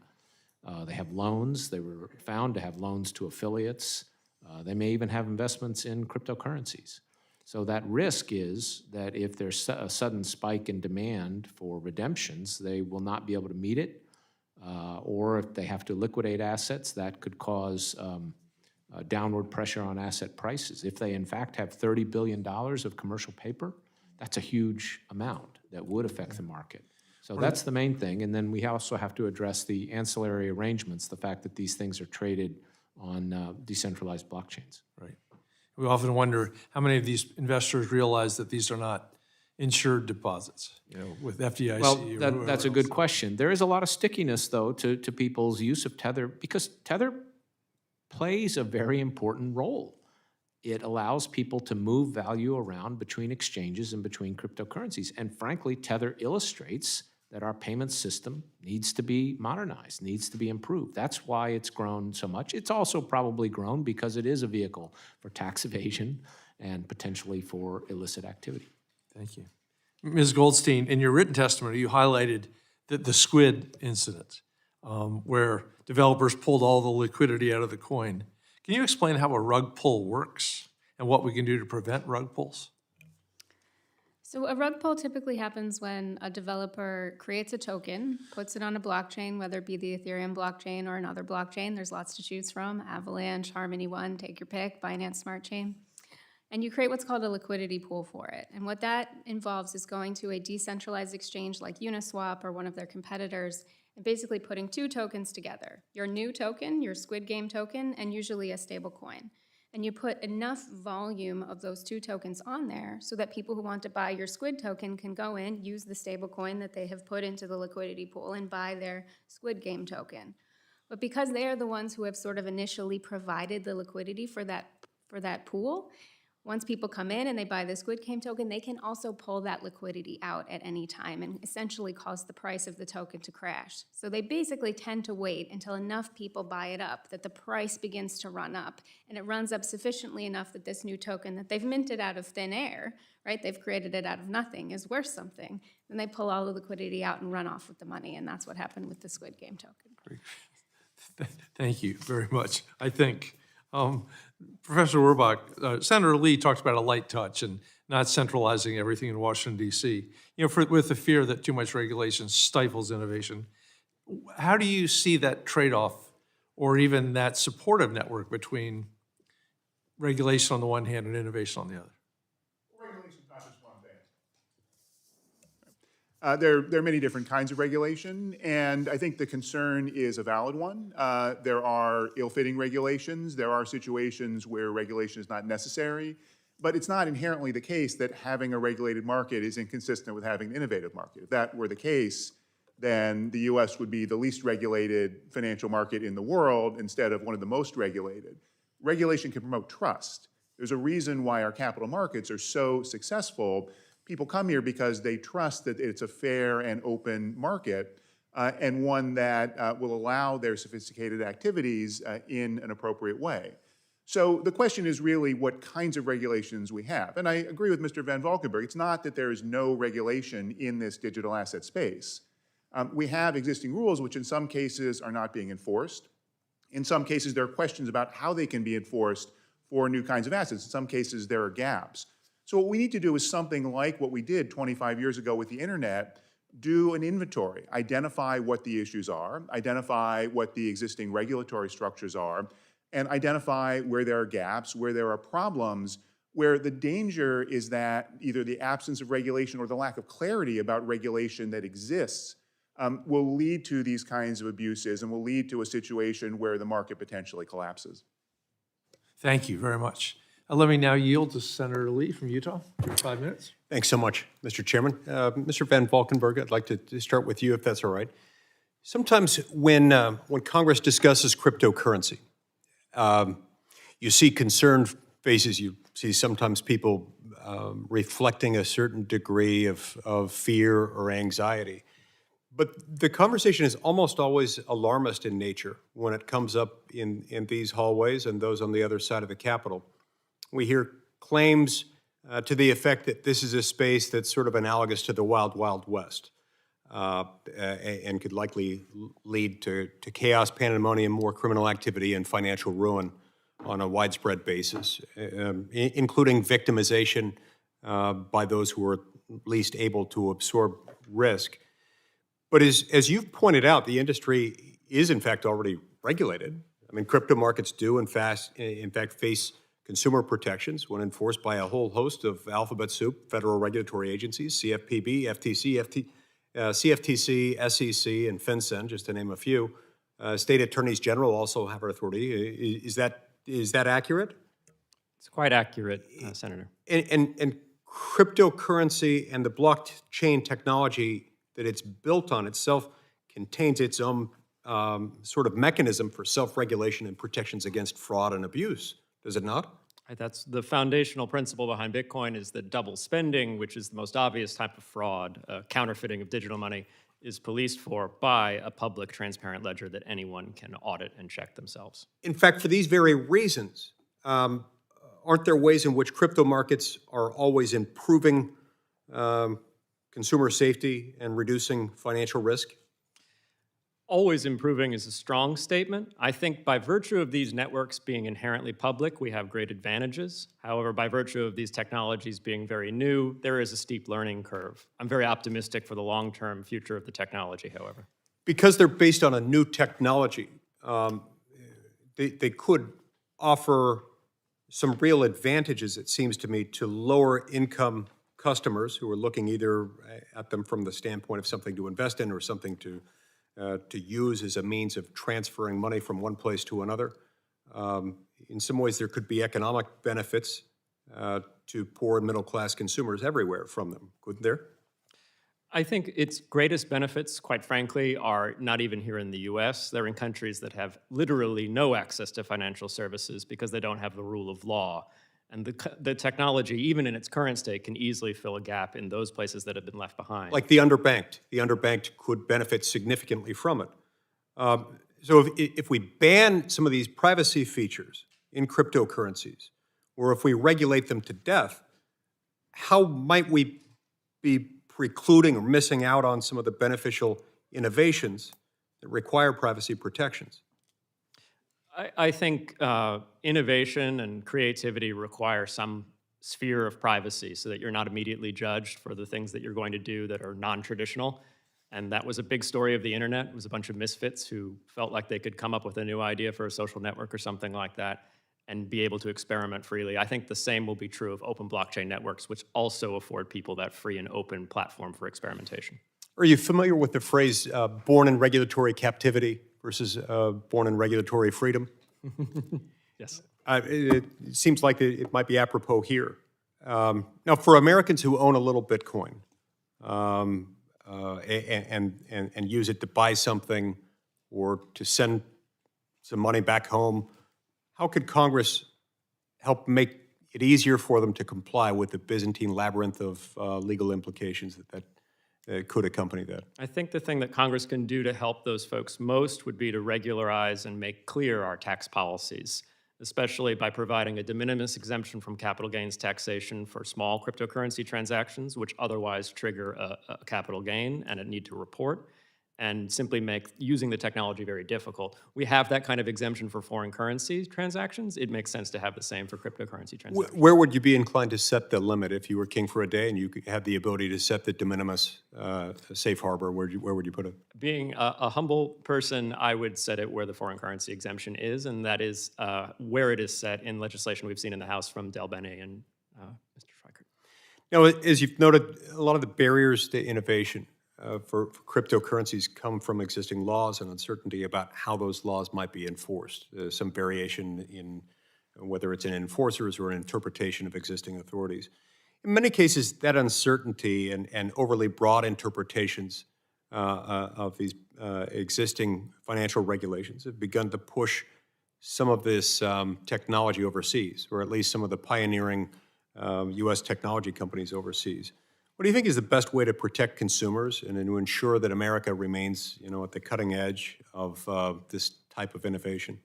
They have loans. They were found to have loans to affiliates. They may even have investments in cryptocurrencies. So that risk is that if there's a sudden spike in demand for redemptions, they will not be able to meet it, or if they have to liquidate assets, that could cause downward pressure on asset prices. If they in fact have $30 billion of commercial paper, that's a huge amount that would affect the market. So that's the main thing. And then we also have to address the ancillary arrangements, the fact that these things are traded on decentralized blockchains. Right. We often wonder how many of these investors realize that these are not insured deposits, with FDIC? Well, or that's a whoever good else? question. There is a lot of stickiness, though, to people's use of Tether, because Tether plays a very important role. It allows people to move value around between exchanges and between cryptocurrencies. And frankly, Tether illustrates that our payment system needs to be modernized, needs to be improved. That's why it's grown so much. It's also probably grown because it is a vehicle for tax evasion and potentially for illicit activity. Thank you. Ms. Goldstein, in your written testimony, you highlighted the squid incident, where developers pulled all the liquidity out of the coin. Can you explain how a rug pull works and what we can do to prevent rug pulls? So a rug pull typically happens when a developer creates a token, puts it on a blockchain, whether it be the Ethereum blockchain or another blockchain. There's lots to choose from: Avalanche, Harmony One, take your pick, Binance Smart Chain. And you create what's called a liquidity pool for it. And what that involves is going to a decentralized exchange like Uniswap or one of their competitors and basically putting two tokens together: your new token, your Squid Game token, and usually a stable coin. And you put enough volume of those two tokens on there so that people who want to buy your Squid token can go in, use the stable coin that they have put into the liquidity pool, and buy their Squid Game token. But because they are the ones who have sort of initially provided the liquidity for that pool, once people come in and they buy the Squid Game token, they can also pull that liquidity out at any time and essentially cause the price of the token to crash. So they basically tend to wait until enough people buy it up that the price begins to run up, and it runs up sufficiently enough that this new token that they've minted out of thin air, right, they've created it out of nothing, is worth something. Then they pull all the liquidity out and run off with the money, and that's what happened with the Squid Game token. Thank you very much. I think Professor Werbach, Senator Lee talked about a light touch and not centralizing everything in Washington, D.C. With the fear that too much regulation stifles innovation. How do you see that trade-off, or even that supportive network between regulation on the one hand and innovation on the other? Regulation's not just one thing. There are many different kinds of regulation, and I think the concern is a valid one. There are ill-fitting regulations. There are situations where regulation is not necessary, but it's not inherently the case that having a regulated market is inconsistent with having an innovative market. If that were the case, then the U.S. would be the least regulated financial market in the world instead of one of the most regulated. Regulation can promote trust. There's a reason why our capital markets are so successful. People come here because they trust that it's a fair and open market, and one that will allow their sophisticated activities in an appropriate way. So the question is really what kinds of regulations we have. And I agree with Mr. Van Valkenburgh. It's not that there is no regulation in this digital asset space. We have existing rules which in some cases are not being enforced. In some cases, there are questions about how they can be enforced for new kinds of assets. In some cases, there are gaps. So what we need to do is something like what we did 25 years ago with the internet: do an inventory, identify what the issues are, identify what the existing regulatory structures are, and identify where there are gaps, where there are problems, where the danger is that either the absence of regulation or the lack of clarity about regulation that exists will lead to these kinds of abuses and will lead to a situation where the market potentially collapses. Thank you very much. Let me now yield to Senator Lee from Utah for 5 minutes. Thanks so much, Mr. Chairman. Mr. Van Valkenburgh, I'd like to start with you, if that's all right. Sometimes when Congress discusses cryptocurrency, you see concerned faces. You see sometimes people reflecting a certain degree of fear or anxiety. But the conversation is almost always alarmist in nature when it comes up in these hallways and those on the other side of the Capitol. We hear claims to the effect that this is a space that's sort of analogous to the Wild, Wild West and could likely lead to chaos, pandemonium, more criminal activity, and financial ruin on a widespread basis, including victimization by those who are least able to absorb risk. But as you've pointed out, the industry is in fact already regulated. I mean, crypto markets do in fact face consumer protections when enforced by a whole host of alphabet soup federal regulatory agencies: CFPB, FTC, CFTC, SEC, and FinCEN, just to name a few. State attorneys general also have Is that accurate? It's quite accurate, Senator. And cryptocurrency and the blockchain technology that it's built on itself contains its own sort of mechanism for self-regulation and protections against fraud and abuse, does it not? Right, that's the foundational principle behind Bitcoin is that double spending, which is the most obvious type of fraud, counterfeiting of digital money, is policed for by a public, transparent ledger that anyone can audit and check themselves. In fact, for these very reasons, aren't there ways in which crypto markets are always improving consumer safety and reducing financial risk? Always improving is a strong statement. I think by virtue of these networks being inherently public, we have great advantages. However, by virtue of these technologies being very new, there is a steep learning curve. I'm very optimistic for the long-term future of the technology, however. Because they're based on a new technology, they could offer some real advantages, it seems to me, to lower income customers who are looking either at them from the standpoint of something to invest in or something to use as a means of transferring money from one place to another. In some ways, there could be economic benefits to poor and middle-class consumers everywhere from them, couldn't there? I think its greatest benefits, quite frankly, are not even here in the US. They're in countries that have literally no access to financial services because they don't have the rule of law. And the technology, even in its current state, can easily fill a gap in those places that have been left behind. Like the underbanked. The underbanked could benefit significantly from it. So if we ban some of these privacy features in cryptocurrencies, or if we regulate them to death, how might we be precluding or missing out on some of the beneficial innovations that require privacy protections? I think innovation and creativity require some sphere of privacy so that you're not immediately judged for the things that you're going to do that are non-traditional. And that was a big story of the internet. It was a bunch of misfits who felt like they could come up with a new idea for a social network or something like that and be able to experiment freely. I think the same will be true of open blockchain networks, which also afford people that free and open platform for experimentation. Are you familiar with the phrase born in regulatory captivity versus born in regulatory freedom? Yes. It seems like it might be apropos here. Now, for Americans who own a little Bitcoin and use it to buy something or to send some money back home, how could Congress help make it easier for them to comply with the Byzantine labyrinth of legal implications that could accompany that? I think the thing that Congress can do to help those folks most would be to regularize and make clear our tax policies, especially by providing a de minimis exemption from capital gains taxation for small cryptocurrency transactions, which otherwise trigger a capital gain and a need to report, and simply make using the technology very difficult. We have that kind of exemption for foreign currency transactions. It makes sense to have the same for cryptocurrency transactions. Where would you be inclined to set the limit if you were king for a day and you had the ability to set the de minimis safe harbor? Where would you put it? Being a humble person, I would set it where the foreign currency exemption is, and that is where it is set in legislation we've seen in the House from Del Bene and Mr. Schweikert. Now, as you've noted, a lot of the barriers to innovation for cryptocurrencies come from existing laws and uncertainty about how those laws might be enforced. Some variation in whether it's an enforcers or an interpretation of existing authorities. In many cases, that uncertainty and overly broad interpretations of these existing financial regulations have begun to push some of this technology overseas, or at least some of the pioneering U.S. technology companies overseas. What do you think is the best way to protect consumers and to ensure that America remains, at the cutting edge of this type of innovation?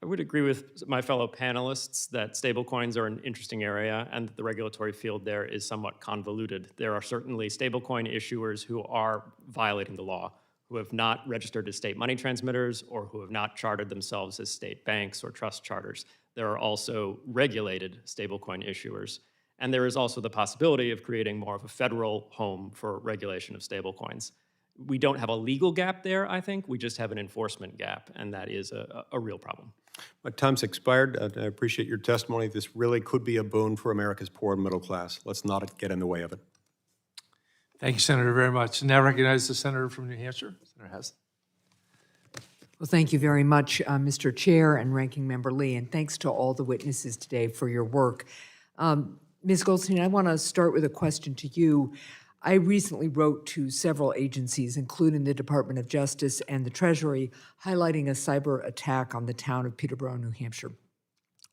I would agree with my fellow panelists that stablecoins are an interesting area and that the regulatory field there is somewhat convoluted. There are certainly stablecoin issuers who are violating the law, who have not registered as state money transmitters or who have not chartered themselves as state banks or trust charters. There are also regulated stablecoin issuers. And there is also the possibility of creating more of a federal home for regulation of stablecoins. We don't have a legal gap there, I think. We just have an enforcement gap, and that is a real problem. My time's expired. I appreciate your testimony. This really could be a boon for America's poor and middle class. Let's not get in the way of it. Thank you, Senator, very much. Now recognize the senator from New Hampshire, Senator Hess. Well, thank you very much, Mr. Chair and Ranking Member Lee, and thanks to all the witnesses today for your work. Ms. Goldstein, I want to start with a question to you. I recently wrote to several agencies, including the Department of Justice and the Treasury, highlighting a cyber attack on the town of Peterborough, New Hampshire.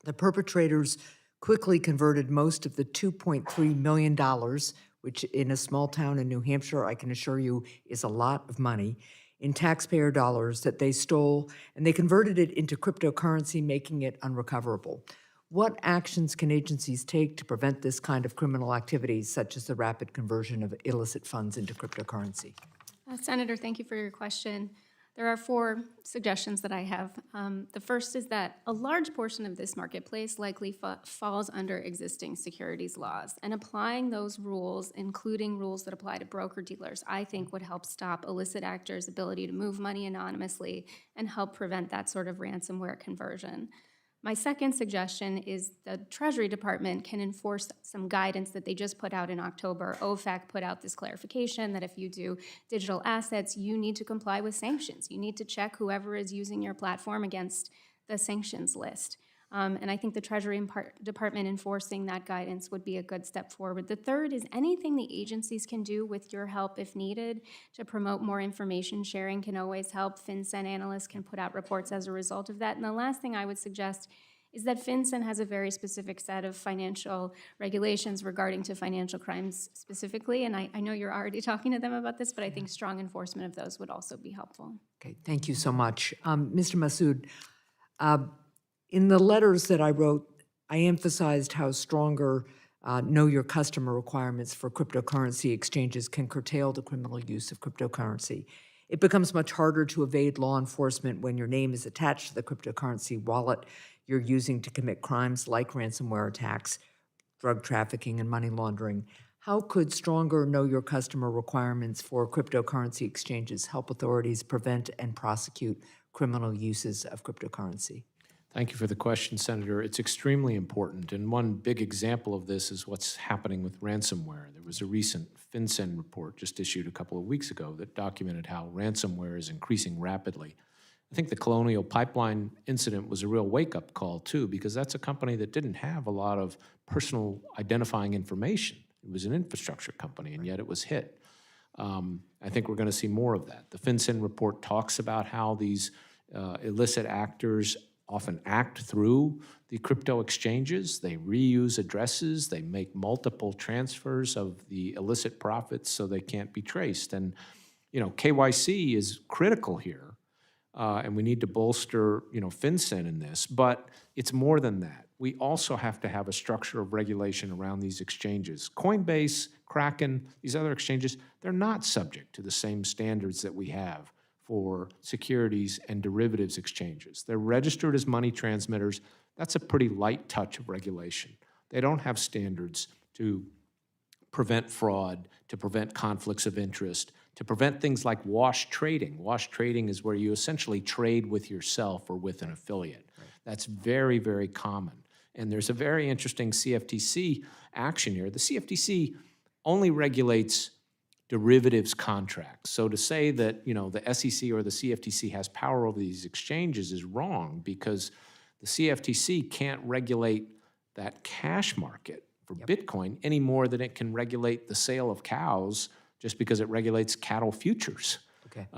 The perpetrators quickly converted most of the $2.3 million, which in a small town in New Hampshire, I can assure you, is a lot of money, in taxpayer dollars that they stole, and they converted it into cryptocurrency, making it unrecoverable. What actions can agencies take to prevent this kind of criminal activity, such as the rapid conversion of illicit funds into cryptocurrency? Senator, thank you for your question. There are 4 suggestions that I have. The first is that a large portion of this marketplace likely falls under existing securities laws, and applying those rules, including rules that apply to broker-dealers, I think would help stop illicit actors' ability to move money anonymously and help prevent that sort of ransomware conversion. My second suggestion is the Treasury Department can enforce some guidance that they just put out in October. OFAC put out this clarification that if you do digital assets, you need to comply with sanctions. You need to check whoever is using your platform against the sanctions list. And I think the Treasury Department enforcing that guidance would be a good step forward. The third is anything the agencies can do with your help if needed to promote more information sharing can always help. FinCEN analysts can put out reports as a result of that. And the last thing I would suggest is that FinCEN has a very specific set of financial regulations regarding to financial crimes specifically. And I know you're already talking to them about this, but I think strong enforcement of those would also be helpful. Okay, thank you so much. Mr. Massad, in the letters that I wrote, I emphasized how stronger know your customer requirements for cryptocurrency exchanges can curtail the criminal use of cryptocurrency. It becomes much harder to evade law enforcement when your name is attached to the cryptocurrency wallet you're using to commit crimes like ransomware attacks, drug trafficking, and money laundering. How could stronger know your customer requirements for cryptocurrency exchanges help authorities prevent and prosecute criminal uses of cryptocurrency? Thank you for the question, Senator. It's extremely important, and one big example of this is what's happening with ransomware. There was a recent FinCEN report just issued a couple of weeks ago that documented how ransomware is increasing rapidly. I think the Colonial Pipeline incident was a real wake-up call, too, because that's a company that didn't have a lot of personal identifying information. It was an infrastructure company, and yet it was hit. I think we're going to see more of that. The FinCEN report talks about how these illicit actors often act through the crypto exchanges. They reuse addresses. They make multiple transfers of the illicit profits so they can't be traced. And, you know, KYC is critical here, and we need to bolster, you know, FinCEN in this. But it's more than that. We also have to have a structure of regulation around these exchanges. Coinbase, Kraken, these other exchanges, they're not subject to the same standards that we have for securities and derivatives exchanges. They're registered as money transmitters. That's a pretty light touch of regulation. They don't have standards to prevent fraud, to prevent conflicts of interest, to prevent things like wash trading. Wash trading is where you essentially trade with yourself or with an affiliate. Right. That's very, very common. And there's a very interesting CFTC action here. The CFTC only regulates derivatives contracts. So to say that, you know, the SEC or the CFTC has power over these exchanges is wrong, because the CFTC can't regulate that cash market for Bitcoin any more than it can regulate the sale of cows just because it regulates cattle futures. Okay.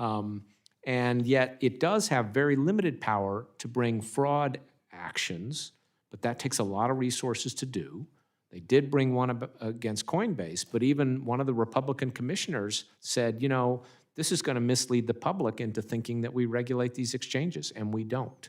And yet it does have very limited power to bring fraud actions, but that takes a lot of resources to do. They did bring one against Coinbase, but even one of the Republican commissioners said, you know, this is going to mislead the public into thinking that we regulate these exchanges, and we don't.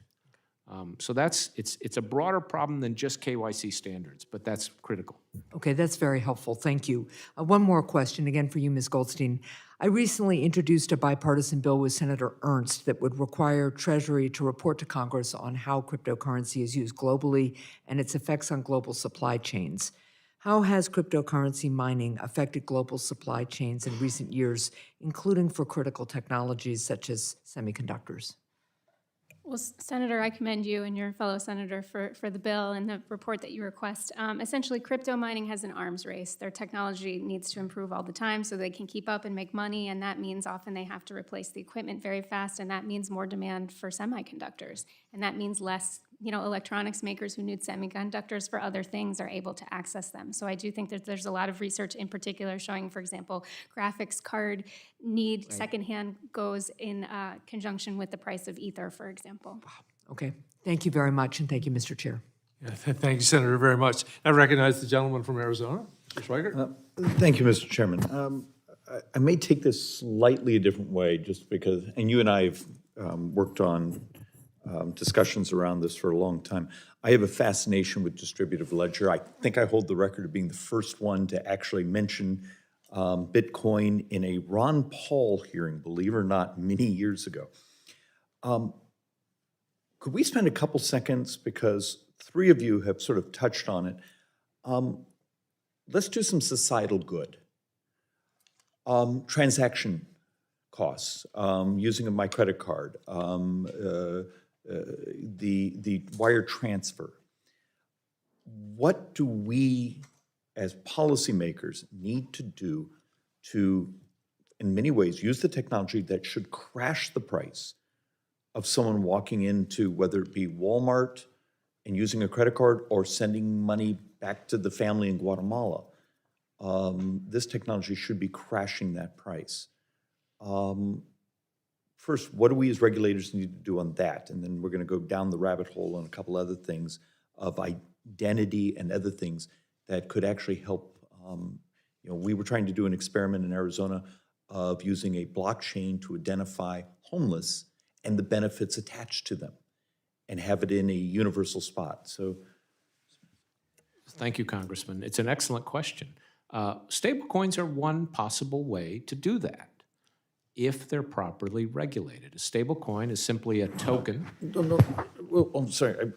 So it's a broader problem than just KYC standards, but that's critical. Okay, that's very helpful. Thank you. One more question, again for you, Ms. Goldstein. I recently introduced a bipartisan bill with Senator Ernst that would require Treasury to report to Congress on how cryptocurrency is used globally and its effects on global supply chains. How has cryptocurrency mining affected global supply chains in recent years, including for critical technologies such as semiconductors? Well, Senator, I commend you and your fellow senator for the bill and the report that you request. Essentially, crypto mining has an arms race. Their technology needs to improve all the time so they can keep up and make money, and that means often they have to replace the equipment very fast, and that means more demand for semiconductors, and that means less electronics makers who need semiconductors for other things are able to access them. So I do think that there's a lot of research in particular showing, for example, graphics card need secondhand goes in conjunction with the price of ether, for example. Okay, thank you very much, and thank you, Mr. Chair. Yeah, thank you, Senator, very much. I recognize the gentleman from Arizona, Mr. Schweigert. Thank you, Mr. Chairman. I may take this slightly a different way, just because, and you and I have worked on discussions around this for a long time. I have a fascination with distributive ledger. I think I hold the record of being the first one to actually mention Bitcoin in a Ron Paul hearing, believe it or not, many years ago. Could we spend a couple seconds, because three of you have sort of touched on it. Let's do some societal good. Transaction costs, using of my credit card, the wire transfer. What do we, as policymakers, need to do to, in many ways, use the technology that should crash the price of someone walking into, whether it be Walmart and using a credit card or sending money back to the family in Guatemala? This technology should be crashing that price. First, what do we as regulators need to do on that? And then we're going to go down the rabbit hole on a couple other things of identity and other things that could actually help. We were trying to do an experiment in Arizona of using a blockchain to identify homeless and the benefits attached to them and have it in a universal spot. So, Thank you, Congressman. It's an excellent question. Stablecoins are one possible way to do that if they're properly regulated. A stablecoin is simply a token. no, well, I'm sorry.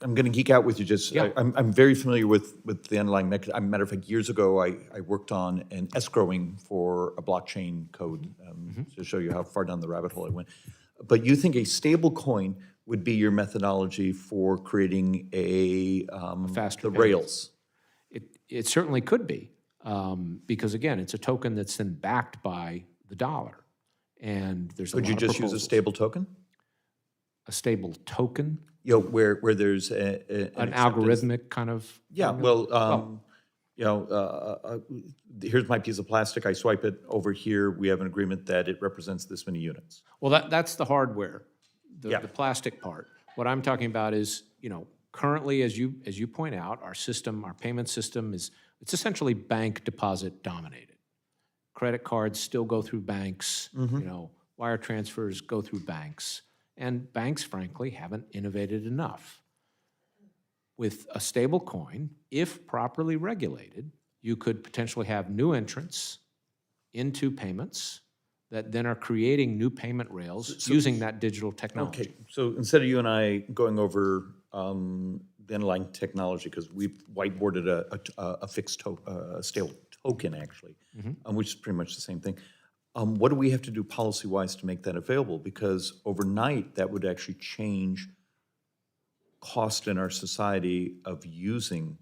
I'm going to geek out with you. Just Yeah. I'm very familiar with the underlying mechanism. Matter of fact, years ago, I worked on an escrowing for a blockchain code to show you how far down the rabbit hole I went. But you think a stable coin would be your methodology for creating faster the rails? It certainly could be, because again, it's a token that's then backed by the dollar. And there's a lot Could you of just use a proposals. stable token? A stable token? Where there's an Algorithmic kind of? Yeah, formula? here's my piece of plastic, I swipe it over here, we have an agreement that it represents this many units. Well, that's the hardware, Yeah. the plastic part. What I'm talking about is, currently, as you point out, our payment system it's essentially bank deposit dominated. Credit cards still go through banks, wire transfers go through banks, and banks, frankly, haven't innovated enough. With a stable coin, if properly regulated, you could potentially have new entrants into payments that then are creating new payment rails using that digital technology. Okay, so instead of you and I going over the underlying technology, because we've whiteboarded a fixed stable token, actually, which is pretty much the same thing. What do we have to do policy-wise to make that available? Because overnight, that would actually change cost in our society of using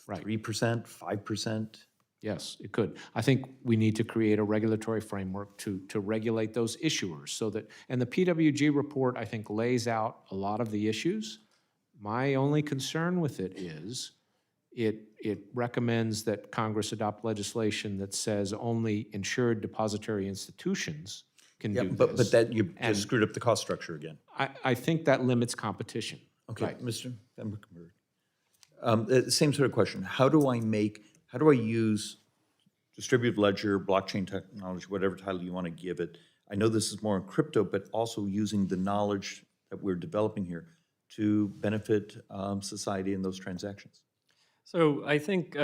3%, 5%. Yes, it could. I think we need to create a regulatory framework to regulate those issuers so that, and the PWG report, I think, lays out a lot of the issues. My only concern with it is it recommends that Congress adopt legislation that says only insured depository institutions can do But this. that you just screwed up the cost structure again. I think that limits competition. Okay, Right. Mr. Valkenburgh. Same sort of question. How do I use distributed ledger, blockchain technology, whatever title you want to give it? I know this is more in crypto, but also using the knowledge that we're developing here to benefit society in those transactions. So I think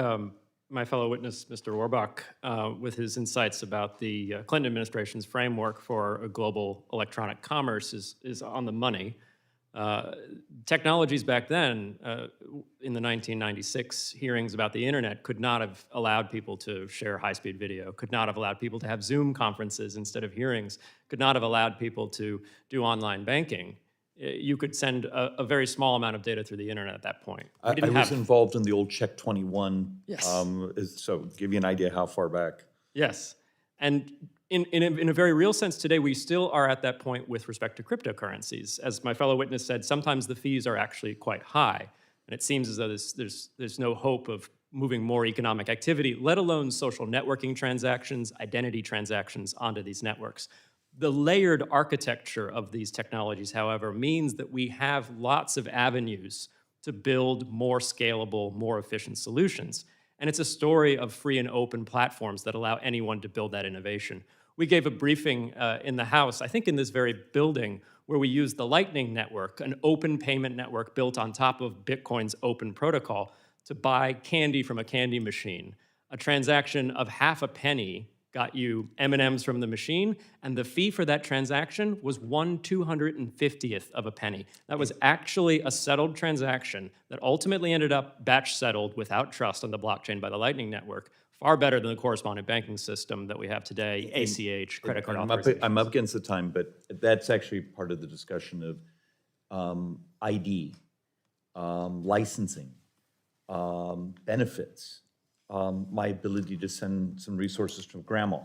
my fellow witness, Mr. Werbach, with his insights about the Clinton administration's framework for a global electronic commerce is on the money. Technologies back then, in the 1996 hearings about the internet, could not have allowed people to share high-speed video, could not have allowed people to have Zoom conferences instead of hearings, could not have allowed people to do online banking. You could send a very small amount of data through the internet at that point. I was involved in the old Check 21. Yes. So give you an idea how far back. Yes. And in a very real sense today, we still are at that point with respect to cryptocurrencies. As my fellow witness said, sometimes the fees are actually quite high. And it seems as though there's no hope of moving more economic activity, let alone social networking transactions, identity transactions onto these networks. The layered architecture of these technologies, however, means that we have lots of avenues to build more scalable, more efficient solutions. And it's a story of free and open platforms that allow anyone to build that innovation. We gave a briefing in the House, I think in this very building, where we used the Lightning Network, an open payment network built on top of Bitcoin's open protocol, to buy candy from a candy machine. A transaction of half a penny got you M&Ms from the machine, and the fee for that transaction was 1/250th of a penny. That was actually a settled transaction that ultimately ended up batch settled without trust on the blockchain by the Lightning Network, far better than the correspondent banking system that we have today, ACH, credit card authorization. I'm up against the time, but that's actually part of the discussion of ID, licensing, benefits, my ability to send some resources to grandma.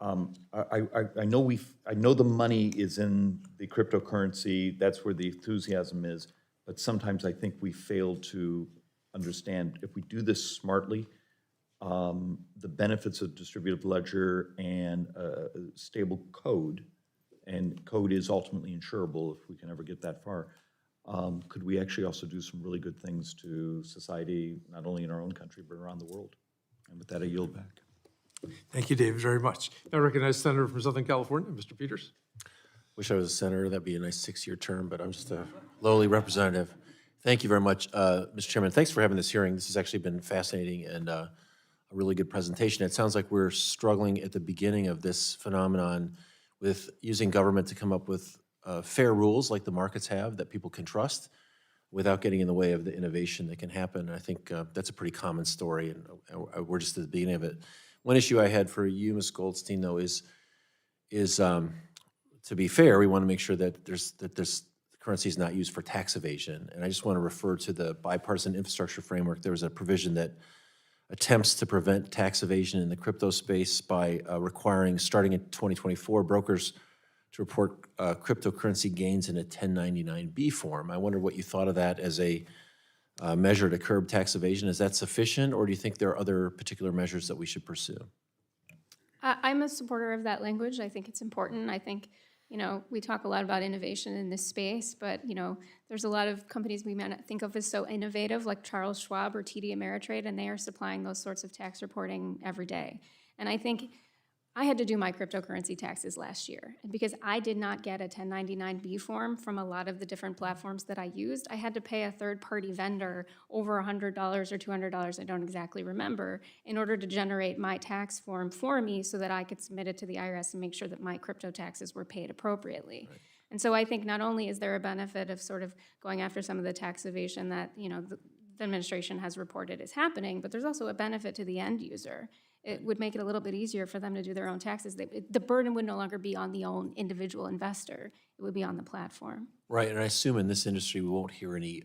I know the money is in the cryptocurrency, that's where the enthusiasm is, but sometimes I think we fail to understand, if we do this smartly, the benefits of distributed ledger and stable code, and code is ultimately insurable if we can ever get that far. Could we actually also do some really good things to society, not only in our own country, but around the world? And with that, I yield back. Thank you, David, very much. I recognize Senator from Southern California, Mr. Peters. Wish I was a senator. That'd be a nice 6-year term, but I'm just a lowly representative. Thank you very much, Mr. Chairman. Thanks for having this hearing. This has actually been fascinating and a really good presentation. It sounds like we're struggling at the beginning of this phenomenon with using government to come up with fair rules like the markets have that people can trust without getting in the way of the innovation that can happen. I think that's a pretty common story, and we're just at the beginning of it. One issue I had for you, Ms. Goldstein, though, is to be fair, we want to make sure that the currency is not used for tax evasion. And I just want to refer to the bipartisan infrastructure framework. There was a provision that attempts to prevent tax evasion in the crypto space by requiring, starting in 2024, brokers to report cryptocurrency gains in a 1099-B form. I wonder what you thought of that as a measure to curb tax evasion. Is that sufficient, or do you think there are other particular measures that we should pursue? I'm a supporter of that language. I think it's important. I think, we talk a lot about innovation in this space, but, there's a lot of companies we might not think of as so innovative, like Charles Schwab or TD Ameritrade, and they are supplying those sorts of tax reporting every day. And I think I had to do my cryptocurrency taxes last year. And because I did not get a 1099-B form from a lot of the different platforms that I used, I had to pay a third-party vendor over $100 or $200, I don't exactly remember, in order to generate my tax form for me so that I could submit it to the IRS and make sure that my crypto taxes were paid appropriately. Right. And so I think not only is there a benefit of sort of going after some of the tax evasion that, the administration has reported is happening, but there's also a benefit to the end user. It would make it a little bit easier for them to do their own taxes. The burden would no longer be on the own individual investor. It would be on the platform. Right, and I assume in this industry we won't hear any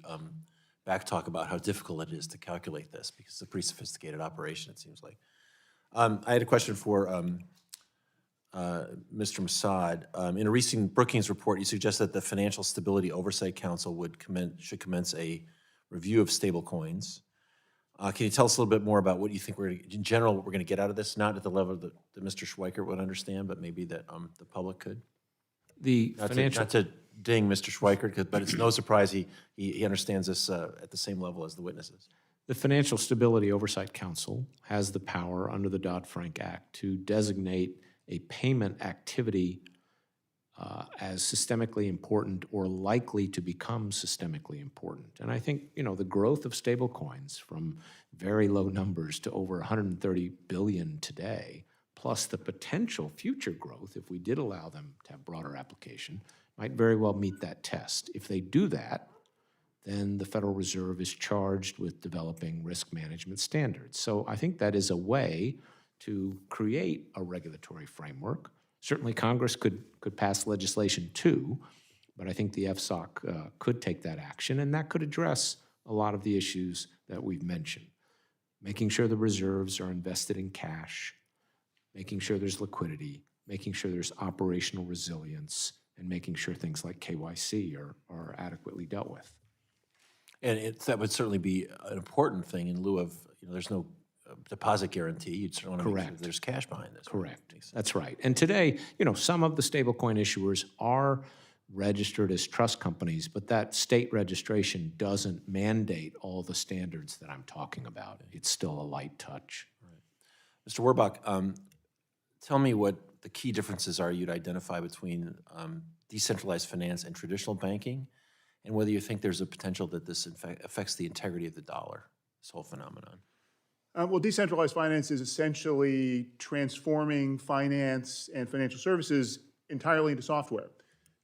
back talk about how difficult it is to calculate this because it's a pretty sophisticated operation, it seems like. I had a question for Mr. Massad. In a recent Brookings report, you suggest that the Financial Stability Oversight Council should commence a review of stablecoins. Can you tell us a little bit more about what you think in general, what we're going to get out of this? Not at the level that Mr. Schweikert would understand, but maybe that the public could. Not to ding Mr. Schweikert, but it's no surprise he understands this at the same level as the witnesses. The Financial Stability Oversight Council has the power under the Dodd-Frank Act to designate a payment activity as systemically important or likely to become systemically important. And I think, the growth of stablecoins from very low numbers to over 130 billion today, plus the potential future growth, if we did allow them to have broader application, might very well meet that test. If they do that, then the Federal Reserve is charged with developing risk management standards. So I think that is a way to create a regulatory framework. Certainly Congress could pass legislation too, but I think the FSOC could take that action, and that could address a lot of the issues that we've mentioned. Making sure the reserves are invested in cash, making sure there's liquidity, making sure there's operational resilience, and making sure things like KYC are adequately dealt with. And that would certainly be an important thing in lieu of, there's no deposit guarantee. You'd certainly want to make sure Correct. there's cash behind this. Correct. That's right. And today, some of the stablecoin issuers are registered as trust companies, but that state registration doesn't mandate all the standards that I'm talking about. It's still a light touch. Mr. Werbach, tell me what the key differences are you'd identify between decentralized finance and traditional banking, and whether you think there's a potential that this in fact affects the integrity of the dollar, this whole phenomenon. Well, decentralized finance is essentially transforming finance and financial services entirely into software.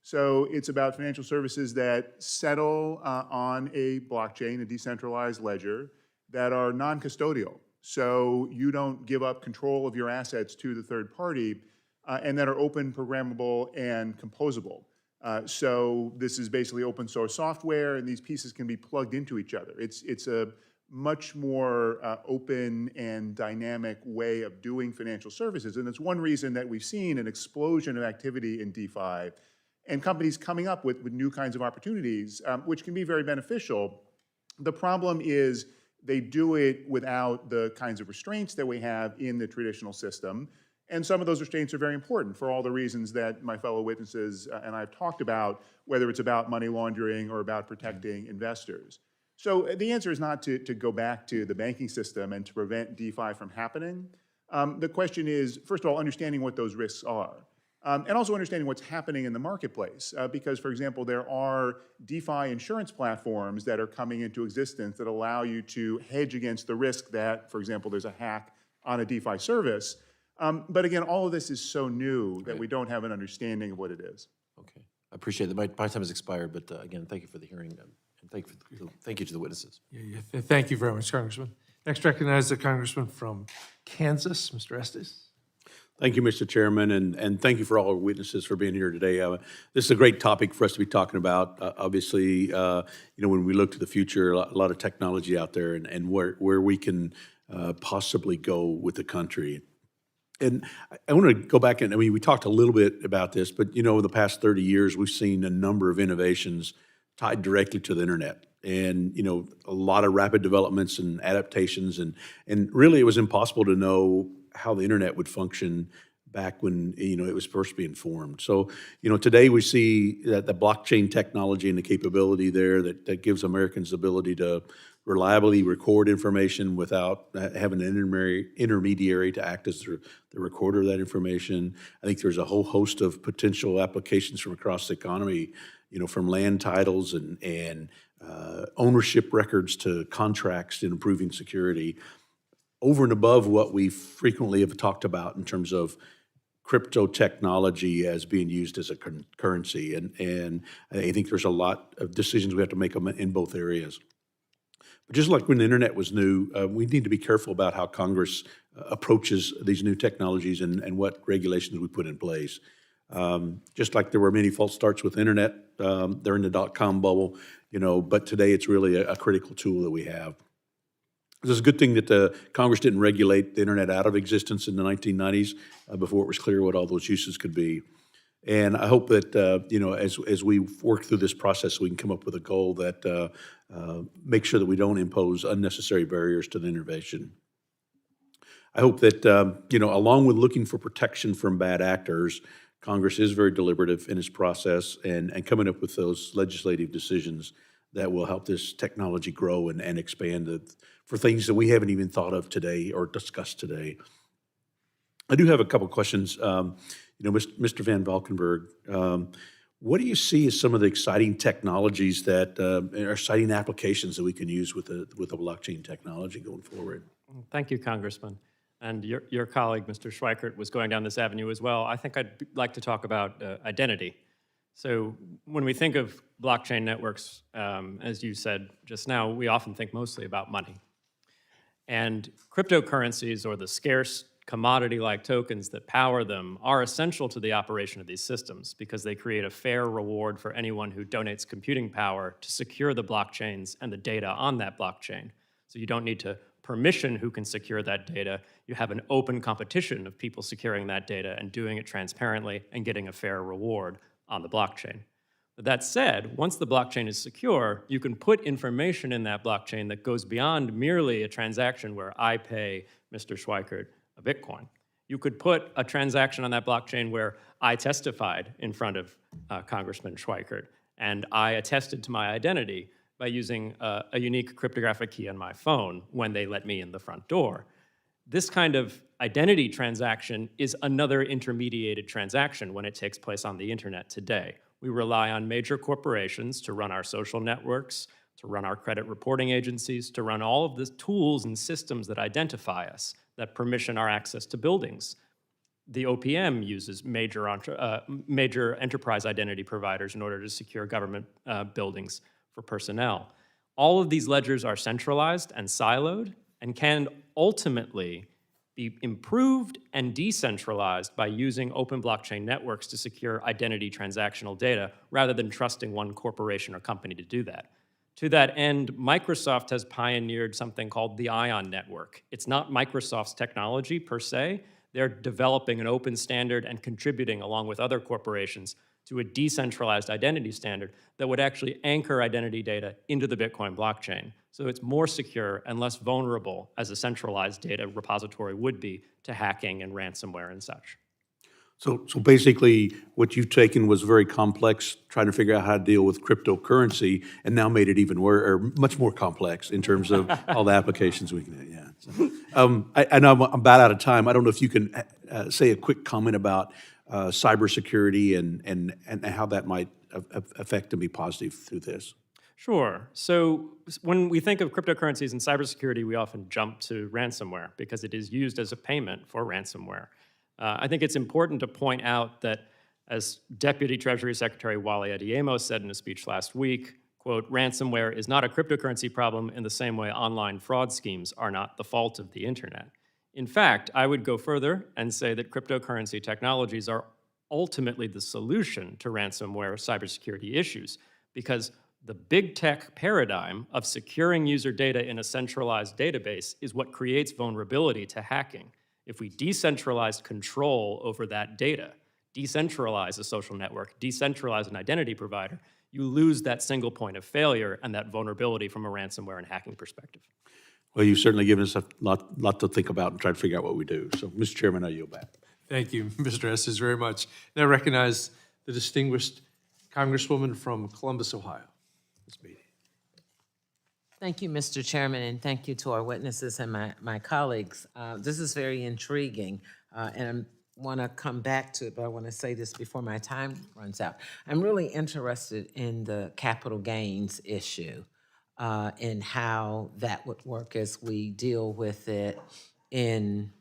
So it's about financial services that settle on a blockchain, a decentralized ledger, that are non-custodial. So you don't give up control of your assets to the third party, and that are open, programmable, and composable. So this is basically open source software, and these pieces can be plugged into each other. It's a much more open and dynamic way of doing financial services, and it's one reason that we've seen an explosion of activity in DeFi, and companies coming up with new kinds of opportunities, which can be very beneficial. The problem is they do it without the kinds of restraints that we have in the traditional system. And some of those restraints are very important for all the reasons that my fellow witnesses and I've talked about, whether it's about money laundering or about protecting investors. So the answer is not to go back to the banking system and to prevent DeFi from happening. The question is, first of all, understanding what those risks are. And also understanding what's happening in the marketplace. Because, for example, there are DeFi insurance platforms that are coming into existence that allow you to hedge against the risk that, for example, there's a hack on a DeFi service. But again, all of this is so new that we don't have an understanding of what it is. Okay, I appreciate that. My time has expired, but again, thank you for the hearing, and thank you to the witnesses. Thank you very much, Congressman. Next, recognize the Congressman from Kansas, Mr. Estes. Thank you, Mr. Chairman, and thank you for all our witnesses for being here today. This is a great topic for us to be talking about. Obviously, when we look to the future, a lot of technology out there, and where we can possibly go with the country. And I want to go back and, we talked a little bit about this, but over the past 30 years, we've seen a number of innovations tied directly to the internet. And, a lot of rapid developments and adaptations, and really it was impossible to know how the internet would function back when, it was first being formed. So, today we see that the blockchain technology and the capability there that gives Americans the ability to reliably record information without having an intermediary to act as the recorder of that information. I think there's a whole host of potential applications from across the economy, from land titles and ownership records to contracts and improving security, over and above what we frequently have talked about in terms of crypto technology as being used as a currency. And I think there's a lot of decisions we have to make in both areas. But just like when the internet was new, we need to be careful about how Congress approaches these new technologies and what regulations we put in place. Just like there were many false starts with internet during the dot-com bubble, but today it's really a critical tool that we have. It's a good thing that Congress didn't regulate the internet out of existence in the 1990s before it was clear what all those uses could be. And I hope that, as we work through this process, we can come up with a goal that makes sure that we don't impose unnecessary barriers to the innovation. I hope that, along with looking for protection from bad actors, Congress is very deliberative in its process and coming up with those legislative decisions that will help this technology grow and expand for things that we haven't even thought of today or discussed today. I do have a couple questions. Mr. Van Valkenburgh, what do you see as some of the exciting technologies that are exciting applications that we can use with the blockchain technology going forward? Thank you, Congressman. And your colleague, Mr. Schweikert, was going down this avenue as well. I think I'd like to talk about identity. So when we think of blockchain networks, as you said just now, we often think mostly about money. And cryptocurrencies, or the scarce commodity-like tokens that power them, are essential to the operation of these systems because they create a fair reward for anyone who donates computing power to secure the blockchains and the data on that blockchain. So you don't need to permission who can secure that data. You have an open competition of people securing that data and doing it transparently and getting a fair reward on the blockchain. But that said, once the blockchain is secure, you can put information in that blockchain that goes beyond merely a transaction where I pay Mr. Schweikert a Bitcoin. You could put a transaction on that blockchain where I testified in front of Congressman Schweikert, and I attested to my identity by using a unique cryptographic key on my phone when they let me in the front door. This kind of identity transaction is another intermediated transaction when it takes place on the internet today. We rely on major corporations to run our social networks, to run our credit reporting agencies, to run all of the tools and systems that identify us, that permission our access to buildings. The OPM uses major enterprise identity providers in order to secure government buildings for personnel. All of these ledgers are centralized and siloed and can ultimately be improved and decentralized by using open blockchain networks to secure identity transactional data rather than trusting one corporation or company to do that. To that end, Microsoft has pioneered something called the ION network. It's not Microsoft's technology per se. They're developing an open standard and contributing along with other corporations to a decentralized identity standard that would actually anchor identity data into the Bitcoin blockchain. So it's more secure and less vulnerable as a centralized data repository would be to hacking and ransomware and such. So basically, what you've taken was very complex, trying to figure out how to deal with cryptocurrency, and now made it even worse, or much more complex in terms of all the applications we can. Yeah. So, I know I'm about out of time. I don't know if you can say a quick comment about cybersecurity and how that might affect and be positive through this. Sure. So when we think of cryptocurrencies and cybersecurity, we often jump to ransomware because it is used as a payment for ransomware. I think it's important to point out that, as Deputy Treasury Secretary Wally Adeyemo said in a speech last week, quote, ransomware is not a cryptocurrency problem in the same way online fraud schemes are not the fault of the internet. In fact, I would go further and say that cryptocurrency technologies are ultimately the solution to ransomware cybersecurity issues, because the big tech paradigm of securing user data in a centralized database is what creates vulnerability to hacking. If we decentralize control over that data, decentralize a social network, decentralize an identity provider, you lose that single point of failure and that vulnerability from a ransomware and hacking perspective. Well, you've certainly given us a lot to think about and try to figure out what we do. So, Mr. Chairman, I yield back. Thank you, Mr. Estes, very much. And I recognize the distinguished Congresswoman from Columbus, Ohio. Ms. Beatty. Thank you, Mr. Chairman, and thank you to our witnesses and my colleagues. This is very intriguing, and I want to come back to it, but I want to say this before my time runs out. I'm really interested in the capital gains issue and how that would work as we deal with it in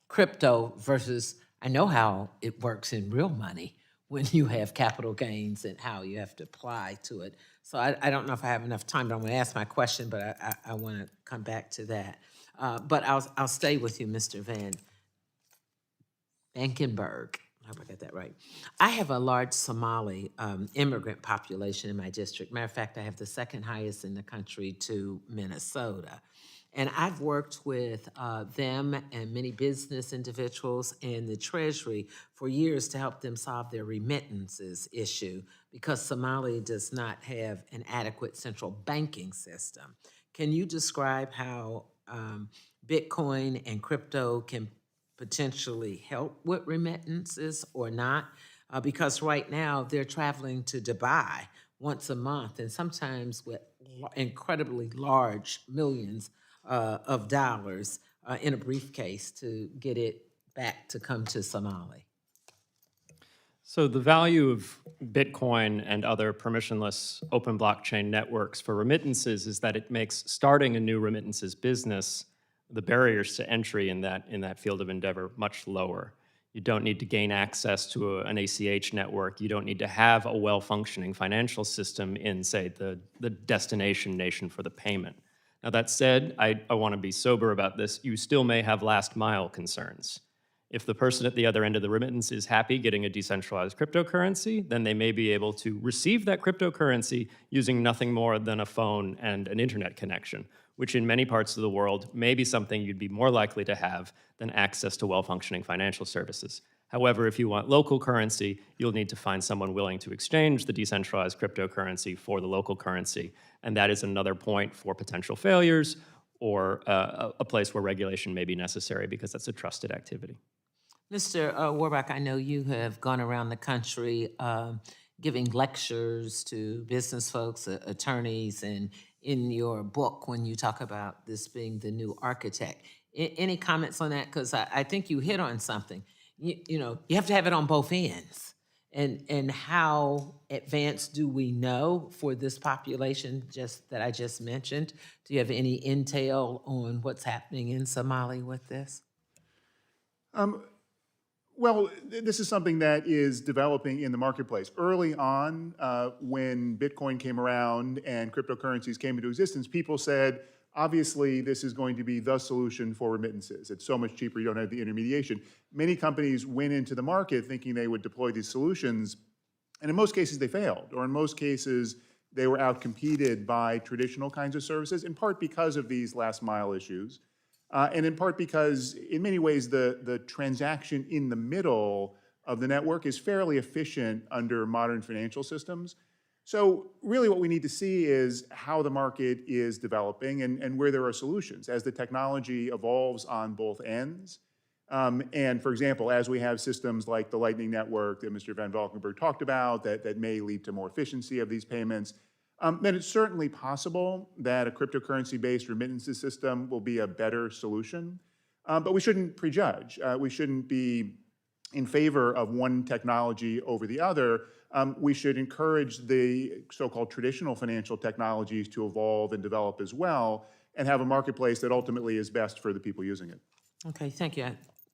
crypto versus, I know how it works in real money when you have capital gains and how you have to apply to it. So I don't know if I have enough time, but I'm going to ask my question, but I want to come back to that. But I'll stay with you, Mr. Valkenburgh. I hope I got that right. I have a large Somali immigrant population in my district. Matter of fact, I have the second highest in the country to Minnesota. And I've worked with them and many business individuals in the Treasury for years to help them solve their remittances issue because Somalia does not have an adequate central banking system. Can you describe how Bitcoin and crypto can potentially help with remittances or not? Because right now they're traveling to Dubai once a month and sometimes with incredibly large millions of dollars in a briefcase to get it back to come to Somali. So the value of Bitcoin and other permissionless open blockchain networks for remittances is that it makes starting a new remittances business, the barriers to entry in that field of endeavor much lower. You don't need to gain access to an ACH network. You don't need to have a well-functioning financial system in, say, the destination nation for the payment. Now, that said, I want to be sober about this. You still may have last-mile concerns. If the person at the other end of the remittance is happy getting a decentralized cryptocurrency, then they may be able to receive that cryptocurrency using nothing more than a phone and an internet connection. which in many parts of the world may be something you'd be more likely to have than access to well-functioning financial services. However, if you want local currency, you'll need to find someone willing to exchange the decentralized cryptocurrency for the local currency, and that is another point for potential failures or a place where regulation may be necessary because that's a trusted activity. Mr. Werbach, I know you have gone around the country giving lectures to business folks, attorneys, and in your book when you talk about this being the new architect. Any comments on that? Because I think you hit on something. You know, you have to have it on both ends. And how advanced do we know for this population that I just mentioned? Do you have any intel on what's happening in Somali with this? Well, this is something that is developing in the marketplace. Early on, when Bitcoin came around and cryptocurrencies came into existence, people said, obviously, this is going to be the solution for remittances. It's so much cheaper, you don't have the intermediation. Many companies went into the market thinking they would deploy these solutions, and in most cases they failed, or in most cases they were outcompeted by traditional kinds of services, in part because of these last mile issues, and in part because in many ways the transaction in the middle of the network is fairly efficient under modern financial systems. So really what we need to see is how the market is developing and where there are solutions as the technology evolves on both ends. And for example, as we have systems like the Lightning Network that Mr. Van Valkenburgh talked about that may lead to more efficiency of these payments, then it's certainly possible that a cryptocurrency-based remittances system will be a better solution. But we shouldn't prejudge. We shouldn't be in favor of one technology over the other. We should encourage the so-called traditional financial technologies to evolve and develop as well, and have a marketplace that ultimately is best for the people using it. Okay, thank you.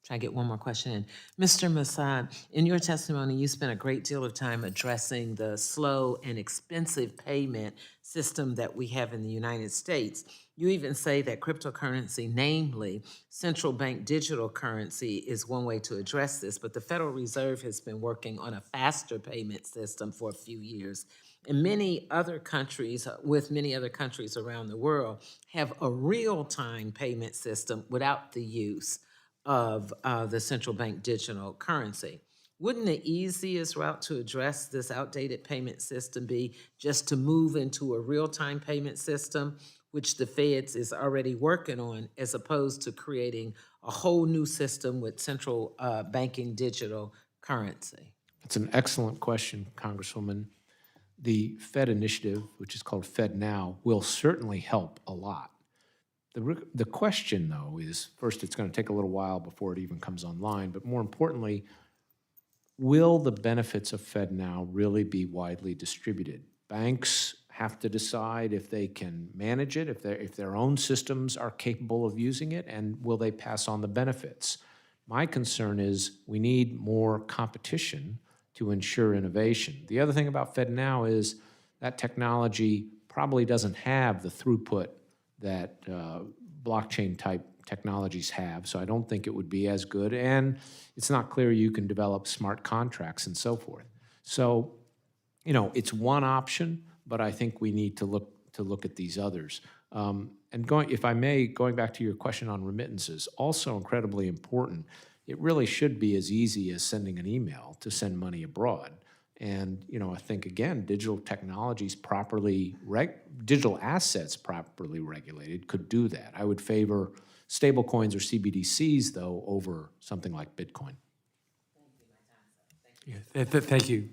Try to get one more question in. Mr. Massad, in your testimony, you spent a great deal of time addressing the slow and expensive payment system that we have in the United States. You even say that cryptocurrency, namely central bank digital currency, is one way to address this, but the Federal Reserve has been working on a faster payment system for a few years. And many other countries, with many other countries around the world, have a real-time payment system without the use of the central bank digital currency. Wouldn't the easiest route to address this outdated payment system be just to move into a real-time payment system, which the Feds is already working on, as opposed to creating a whole new system with central banking digital currency? That's an excellent question, Congresswoman. The Fed initiative, which is called FedNow, will certainly help a lot. The question, though, is, first, it's going to take a little while before it even comes online, but more importantly, will the benefits of FedNow really be widely distributed? Banks have to decide if they can manage it, if their own systems are capable of using it, and will they pass on the benefits? My concern is we need more competition to ensure innovation. The other thing about FedNow is that technology probably doesn't have the throughput that blockchain-type technologies have, so I don't think it would be as good, and it's not clear you can develop smart contracts and so forth. So, you know, it's one option, but I think we need to look at these others. If I may, going back to your question on remittances, also incredibly important, it really should be as easy as sending an email to send money abroad. And, you know, I think, again, digital technologies digital assets properly regulated could do that. I would favor stablecoins or CBDCs, though, over something like Bitcoin. Thank you,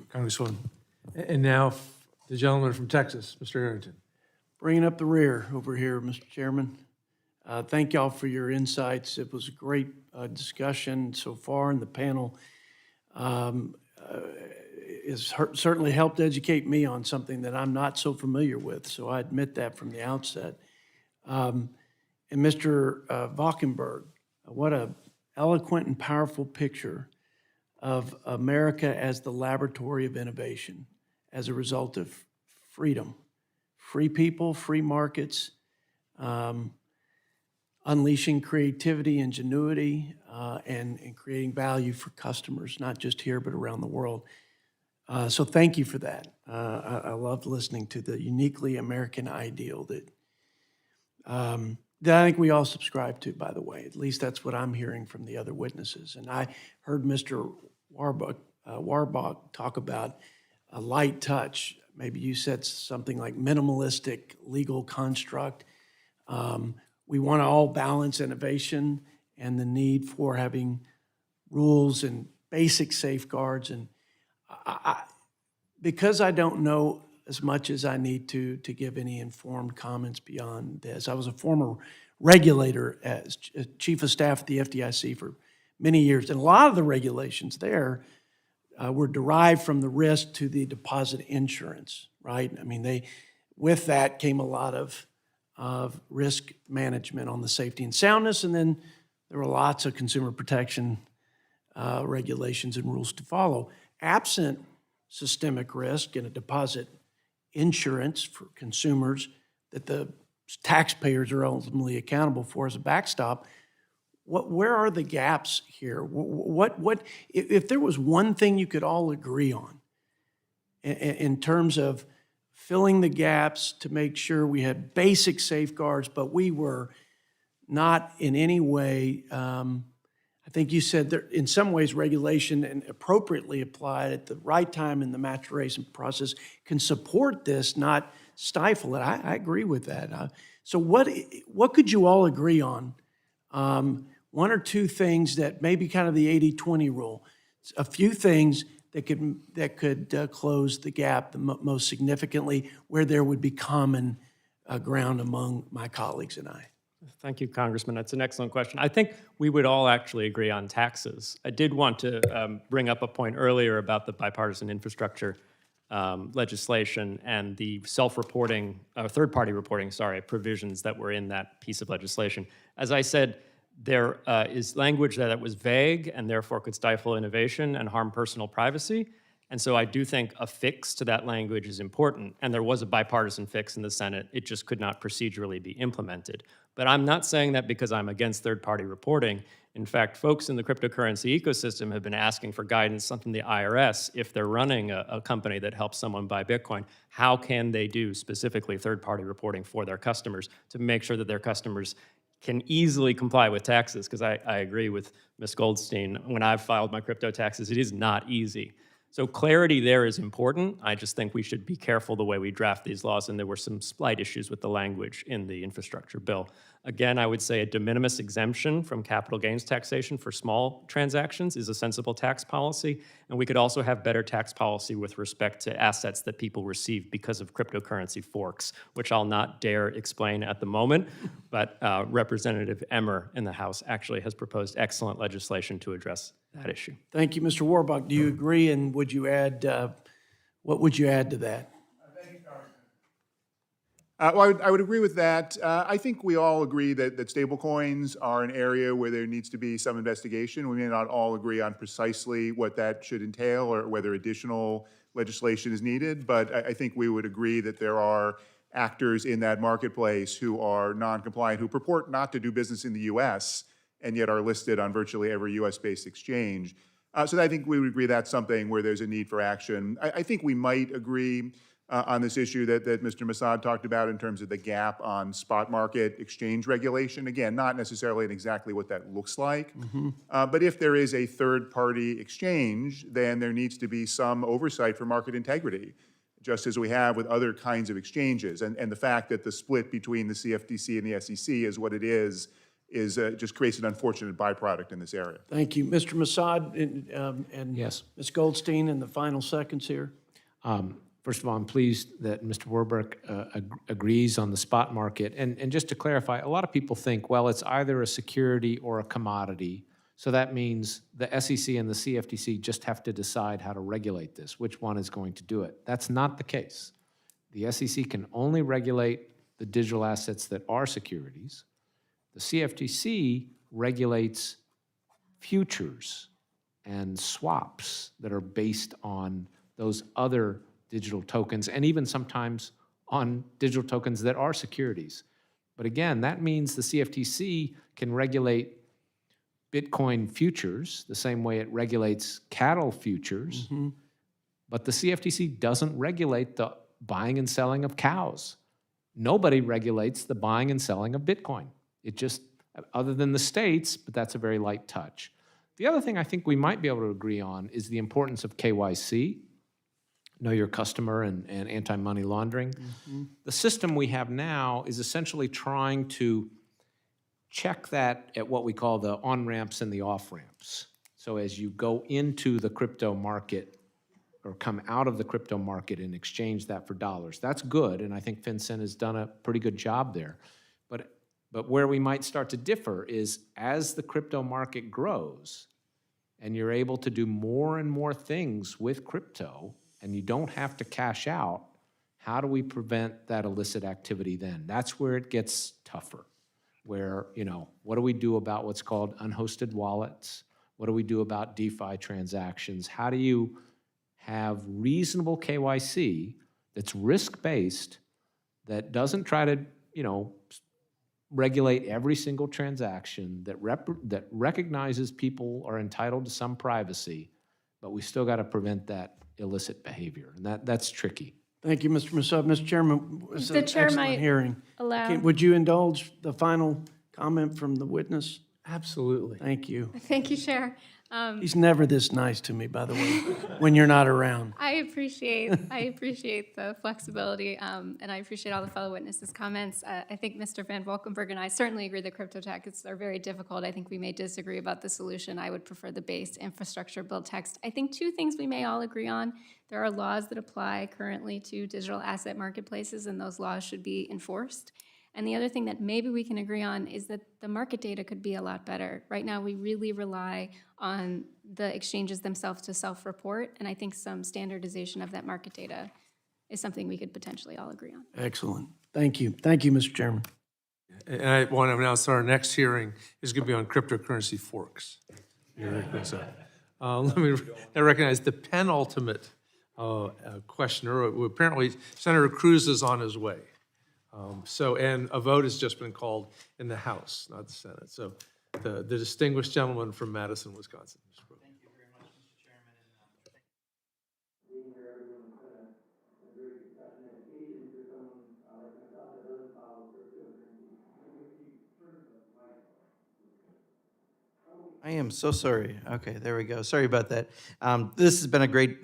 Congresswoman. And now, the gentleman from Texas, Mr. Arrington. Bringing up the rear over here, Mr. Chairman. Thank y'all for your insights. It was a great discussion so far, and the panel has certainly helped educate me on something that I'm not so familiar with, so I admit that from the outset. And Mr. Valkenburgh, what an eloquent and powerful picture of America as the laboratory of innovation as a result of freedom. Free people, free markets, unleashing creativity, ingenuity, and creating value for customers, not just here, but around the world. So thank you for that. I loved listening to the uniquely American ideal that that I think we all subscribe to, by the way. At least that's what I'm hearing from the other witnesses. And I heard Mr. Werbach talk about a light touch. Maybe you said something like minimalistic legal construct. We want to all balance innovation and the need for having rules and basic safeguards. And because I don't know as much as I need to give any informed comments beyond this. I was a former regulator as chief of staff at the FDIC for many years, and a lot of the regulations there were derived from the risk to the deposit insurance, right? I mean, with that came a lot of risk management on the safety and soundness, and then there were lots of consumer protection regulations and rules to follow. Absent systemic risk and a deposit insurance for consumers that the taxpayers are ultimately accountable for as a backstop, where are the gaps here? What if there was one thing you could all agree on in terms of filling the gaps to make sure we had basic safeguards, but we were not in any way, I think you said that in some ways regulation and appropriately applied at the right time in the maturation process can support this, not stifle it. I agree with that. So what could you all agree on? One or two things that maybe kind of the 80-20 rule, a few things that could close the gap most significantly, where there would be common ground among my colleagues and I. Thank you, Congressman. That's an excellent question. I think we would all actually agree on taxes. I did want to bring up a point earlier about the bipartisan infrastructure legislation and the self-reporting, third-party reporting, provisions that were in that piece of legislation. As I said, there is language that was vague and therefore could stifle innovation and harm personal privacy. And so I do think a fix to that language is important. And there was a bipartisan fix in the Senate. It just could not procedurally be implemented. But I'm not saying that because I'm against third-party reporting. In fact, folks in the cryptocurrency ecosystem have been asking for guidance from the IRS if they're running a company that helps someone buy Bitcoin. How can they do specifically third-party reporting for their customers to make sure that their customers can easily comply with taxes? Because I agree with Ms. Goldstein. When I've filed my crypto taxes, it is not easy. So clarity there is important. I just think we should be careful the way we draft these laws, and there were some slight issues with the language in the infrastructure bill. Again, I would say a de minimis exemption from capital gains taxation for small transactions is a sensible tax policy, and we could also have better tax policy with respect to assets that people receive because of cryptocurrency forks, which I'll not dare explain at the moment, but Representative Emmer in the House actually has proposed excellent legislation to address that issue. Thank you, Mr. Werbach. Do you agree, and would you add, what would you add to that? Well, I would agree with that. I think we all agree that stablecoins are an area where there needs to be some investigation. We may not all agree on precisely what that should entail or whether additional legislation is needed, but I think we would agree that there are actors in that marketplace who are non-compliant, who purport not to do business in the U.S., and yet are listed on virtually every U.S.-based exchange. So I think we would agree that's something where there's a need for action. I think we might agree on this issue that Mr. Massad talked about in terms of the gap on spot market exchange regulation. Again, not necessarily in exactly what that looks like, but if there is a third-party exchange, then there needs to be some oversight for market integrity, just as we have with other kinds of exchanges. And the fact that the split between the CFTC and the SEC is what it is just creates an unfortunate byproduct in this area. Thank you. Mr. Massad and Yes. Ms. Goldstein in the final seconds here. First of all, I'm pleased that Mr. Werbach agrees on the spot market. And just to clarify, a lot of people think, well, it's either a security or a commodity. So that means the SEC and the CFTC just have to decide how to regulate this, which one is going to do it. That's not the case. The SEC can only regulate the digital assets that are securities. The CFTC regulates futures and swaps that are based on those other digital tokens, and even sometimes on digital tokens that are securities. But again, that means the CFTC can regulate Bitcoin futures the same way it regulates cattle futures, but the CFTC doesn't regulate the buying and selling of cows. nobody regulates the buying and selling of Bitcoin. It just, other than the states, but that's a very light touch. The other thing I think we might be able to agree on is the importance of KYC, know your customer, and anti-money laundering. The system we have now is essentially trying to check that at what we call the on-ramps and the off-ramps. So as you go into the crypto market or come out of the crypto market and exchange that for dollars, that's good, and I think FinCEN has done a pretty good job there. But where we might start to differ is as the crypto market grows and you're able to do more and more things with crypto and you don't have to cash out, how do we prevent that illicit activity then? That's where it gets tougher, where, what do we do about what's called unhosted wallets? What do we do about DeFi transactions? How do you have reasonable KYC that's risk-based, that doesn't try to, regulate every single transaction, that recognizes people are entitled to some privacy, but we still got to prevent that illicit behavior, and that's tricky. Thank you, Mr. Massad. Mr. Chairman, it was The an chair excellent might hearing. allow- Okay, would you indulge the final comment from the witness? Absolutely. Thank you. Thank you, Chair. He's never this nice to me, by the way, when you're not around. I appreciate the flexibility, and I appreciate all the fellow witnesses' comments. I think Mr. Van Valkenburgh and I certainly agree that crypto taxes are very difficult. I think we may disagree about the solution. I would prefer the base infrastructure build text. I think two things we may all agree on. There are laws that apply currently to digital asset marketplaces, and those laws should be enforced. And the other thing that maybe we can agree on is that the market data could be a lot better. Right now, we really rely on the exchanges themselves to self-report, and I think some standardization of that market data is something we could potentially all agree on. Excellent. Thank you. Thank you, Mr. Chairman. And I want to announce our next hearing is going to be on cryptocurrency forks. Let me recognize the penultimate questioner. Apparently, Senator Cruz is on his way. And a vote has just been called in the House, not the Senate. So the distinguished gentleman from Madison, Wisconsin. Thank you very much, Mr. Chairman, and being here, everyone, it's been a very discussion and education for someone like myself that doesn't follow cryptocurrency. I am so sorry. Okay, there we go. Sorry about that. This has been a great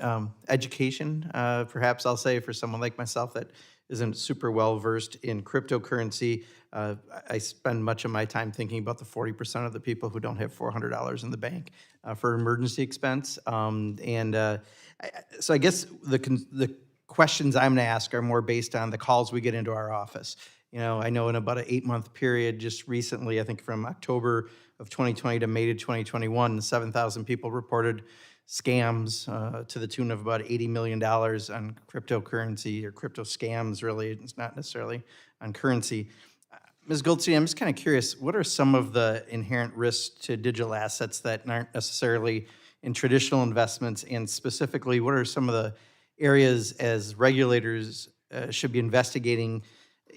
education, perhaps I'll say, for someone like myself that isn't super well versed in cryptocurrency. I spend much of my time thinking about the 40% of the people who don't have $400 in the bank for emergency expense. So I guess the questions I'm going to ask are more based on the calls we get into our office. I know in about an 8-month period, just recently, I think from October of 2020 to May of 2021, 7,000 people reported scams to the tune of about $80 million on cryptocurrency or crypto scams, really. It's not necessarily on currency. Ms. Goldstein, I'm just kind of curious, what are some of the inherent risks to digital assets that aren't necessarily in traditional investments? And specifically, what are some of the areas as regulators should be investigating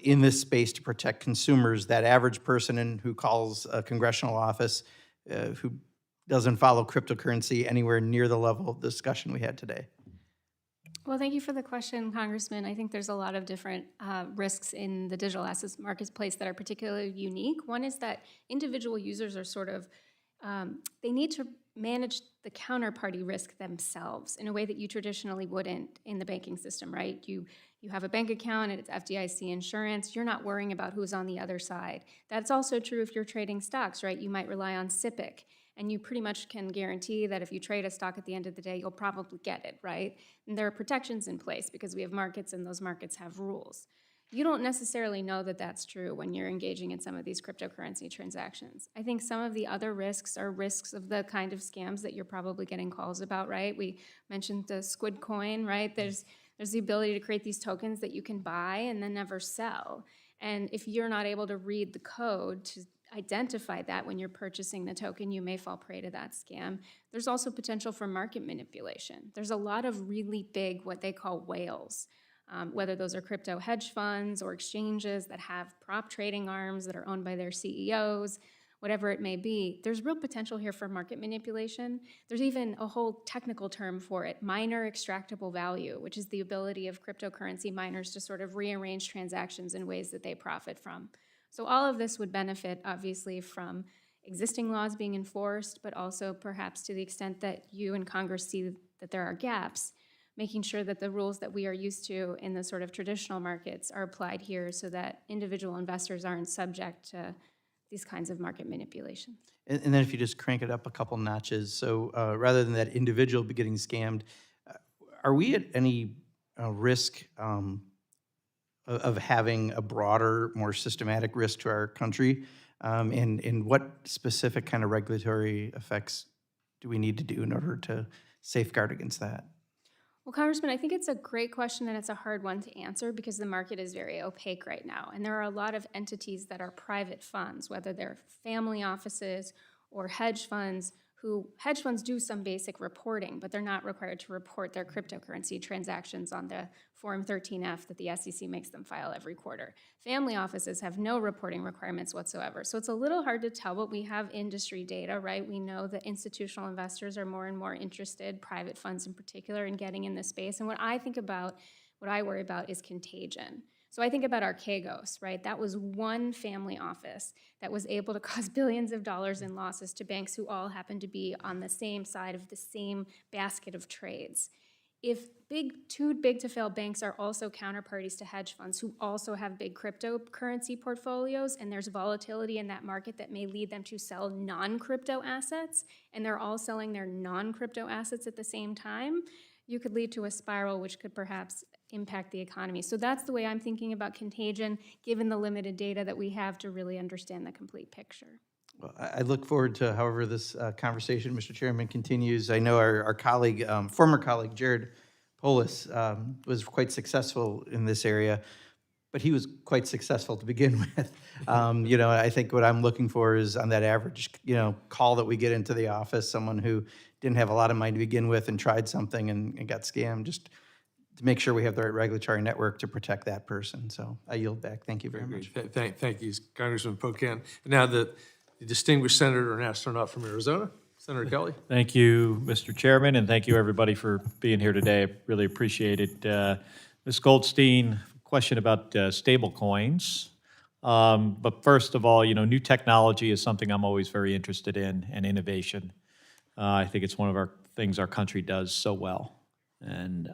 in this space to protect consumers, that average person who calls a congressional office who doesn't follow cryptocurrency anywhere near the level of discussion we had today? Well, thank you for the question, Congressman. I think there's a lot of different risks in the digital assets marketplace that are particularly unique. One is that individual users are sort of, they need to manage the counterparty risk themselves in a way that you traditionally wouldn't in the banking system, right? You have a bank account and it's FDIC insurance. You're not worrying about who's on the other side. That's also true if you're trading stocks, right? You might rely on SIPC, and you pretty much can guarantee that if you trade a stock at the end of the day, you'll probably get it, right? And there are protections in place because we have markets and those markets have rules. You don't necessarily know that that's true when you're engaging in some of these cryptocurrency transactions. I think some of the other risks are risks of the kind of scams that you're probably getting calls about, right? We mentioned the squid coin, right? There's the ability to create these tokens that you can buy and then never sell. And if you're not able to read the code to identify that when you're purchasing the token, you may fall prey to that scam. There's also potential for market manipulation. There's a lot of really big, what they call whales, whether those are crypto hedge funds or exchanges that have prop trading arms that are owned by their CEOs. whatever it may be, there's real potential here for market manipulation. There's even a whole technical term for it, minor extractable value, which is the ability of cryptocurrency miners to sort of rearrange transactions in ways that they profit from. So all of this would benefit, obviously, from existing laws being enforced, but also perhaps to the extent that you and Congress see that there are gaps, making sure that the rules that we are used to in the sort of traditional markets are applied here so that individual investors aren't subject to these kinds of market manipulations. And then if you just crank it up a couple notches, so rather than that individual be getting scammed, are we at any risk of having a broader, more systematic risk to our country? And what specific kind of regulatory effects do we need to do in order to safeguard against that? Well, Congressman, I think it's a great question and it's a hard one to answer because the market is very opaque right now. And there are a lot of entities that are private funds, whether they're family offices or hedge funds do some basic reporting, but they're not required to report their cryptocurrency transactions on the Form 13F that the SEC makes them file every quarter. Family offices have no reporting requirements whatsoever. So it's a little hard to tell, but we have industry data, right? We know that institutional investors are more and more interested, private funds in particular, in getting in this space. And what I worry about is contagion. So I think about Archegos, right? That was one family office that was able to cause billions of dollars in losses to banks who all happen to be on the same side of the same basket of trades. If too big to fail banks are also counterparties to hedge funds who also have big cryptocurrency portfolios, and there's volatility in that market that may lead them to sell non-crypto assets, and they're all selling their non-crypto assets at the same time, you could lead to a spiral which could perhaps impact the economy. So that's the way I'm thinking about contagion, given the limited data that we have to really understand the complete picture. Well, I look forward to however this conversation, Mr. Chairman, continues. I know our colleague, former colleague, Jared Polis, was quite successful in this area, but he was quite successful to begin with. I think what I'm looking for is on that average, call that we get into the office, someone who didn't have a lot of money to begin with and tried something and got scammed, just to make sure we have the right regulatory network to protect that person. So I yield back. Thank you very much. Thank you, Congressman Pocan. And now the distinguished senator and astronaut from Arizona, Senator Kelly. Thank you, Mr. Chairman, and thank you, everybody, for being here today. I really appreciate it. Ms. Goldstein, question about stable coins. But first of all, new technology is something I'm always very interested in, and innovation. I think it's one of our things our country does so well. And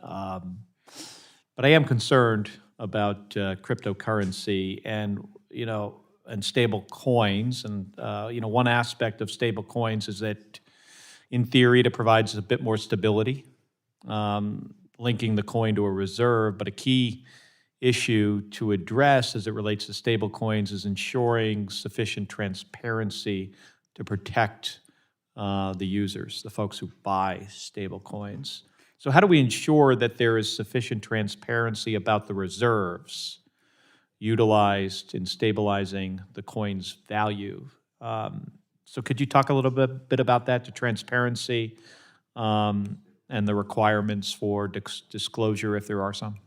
but I am concerned about cryptocurrency and stable coins. And one aspect of stable coins is that, in theory, it provides a bit more stability, linking the coin to a reserve. But a key issue to address as it relates to stable coins is ensuring sufficient transparency to protect the users, the folks who buy stable coins. So how do we ensure that there is sufficient transparency about the reserves utilized in stabilizing the coin's value? So could you talk a little bit about that, the transparency and the requirements for disclosure, if there are some?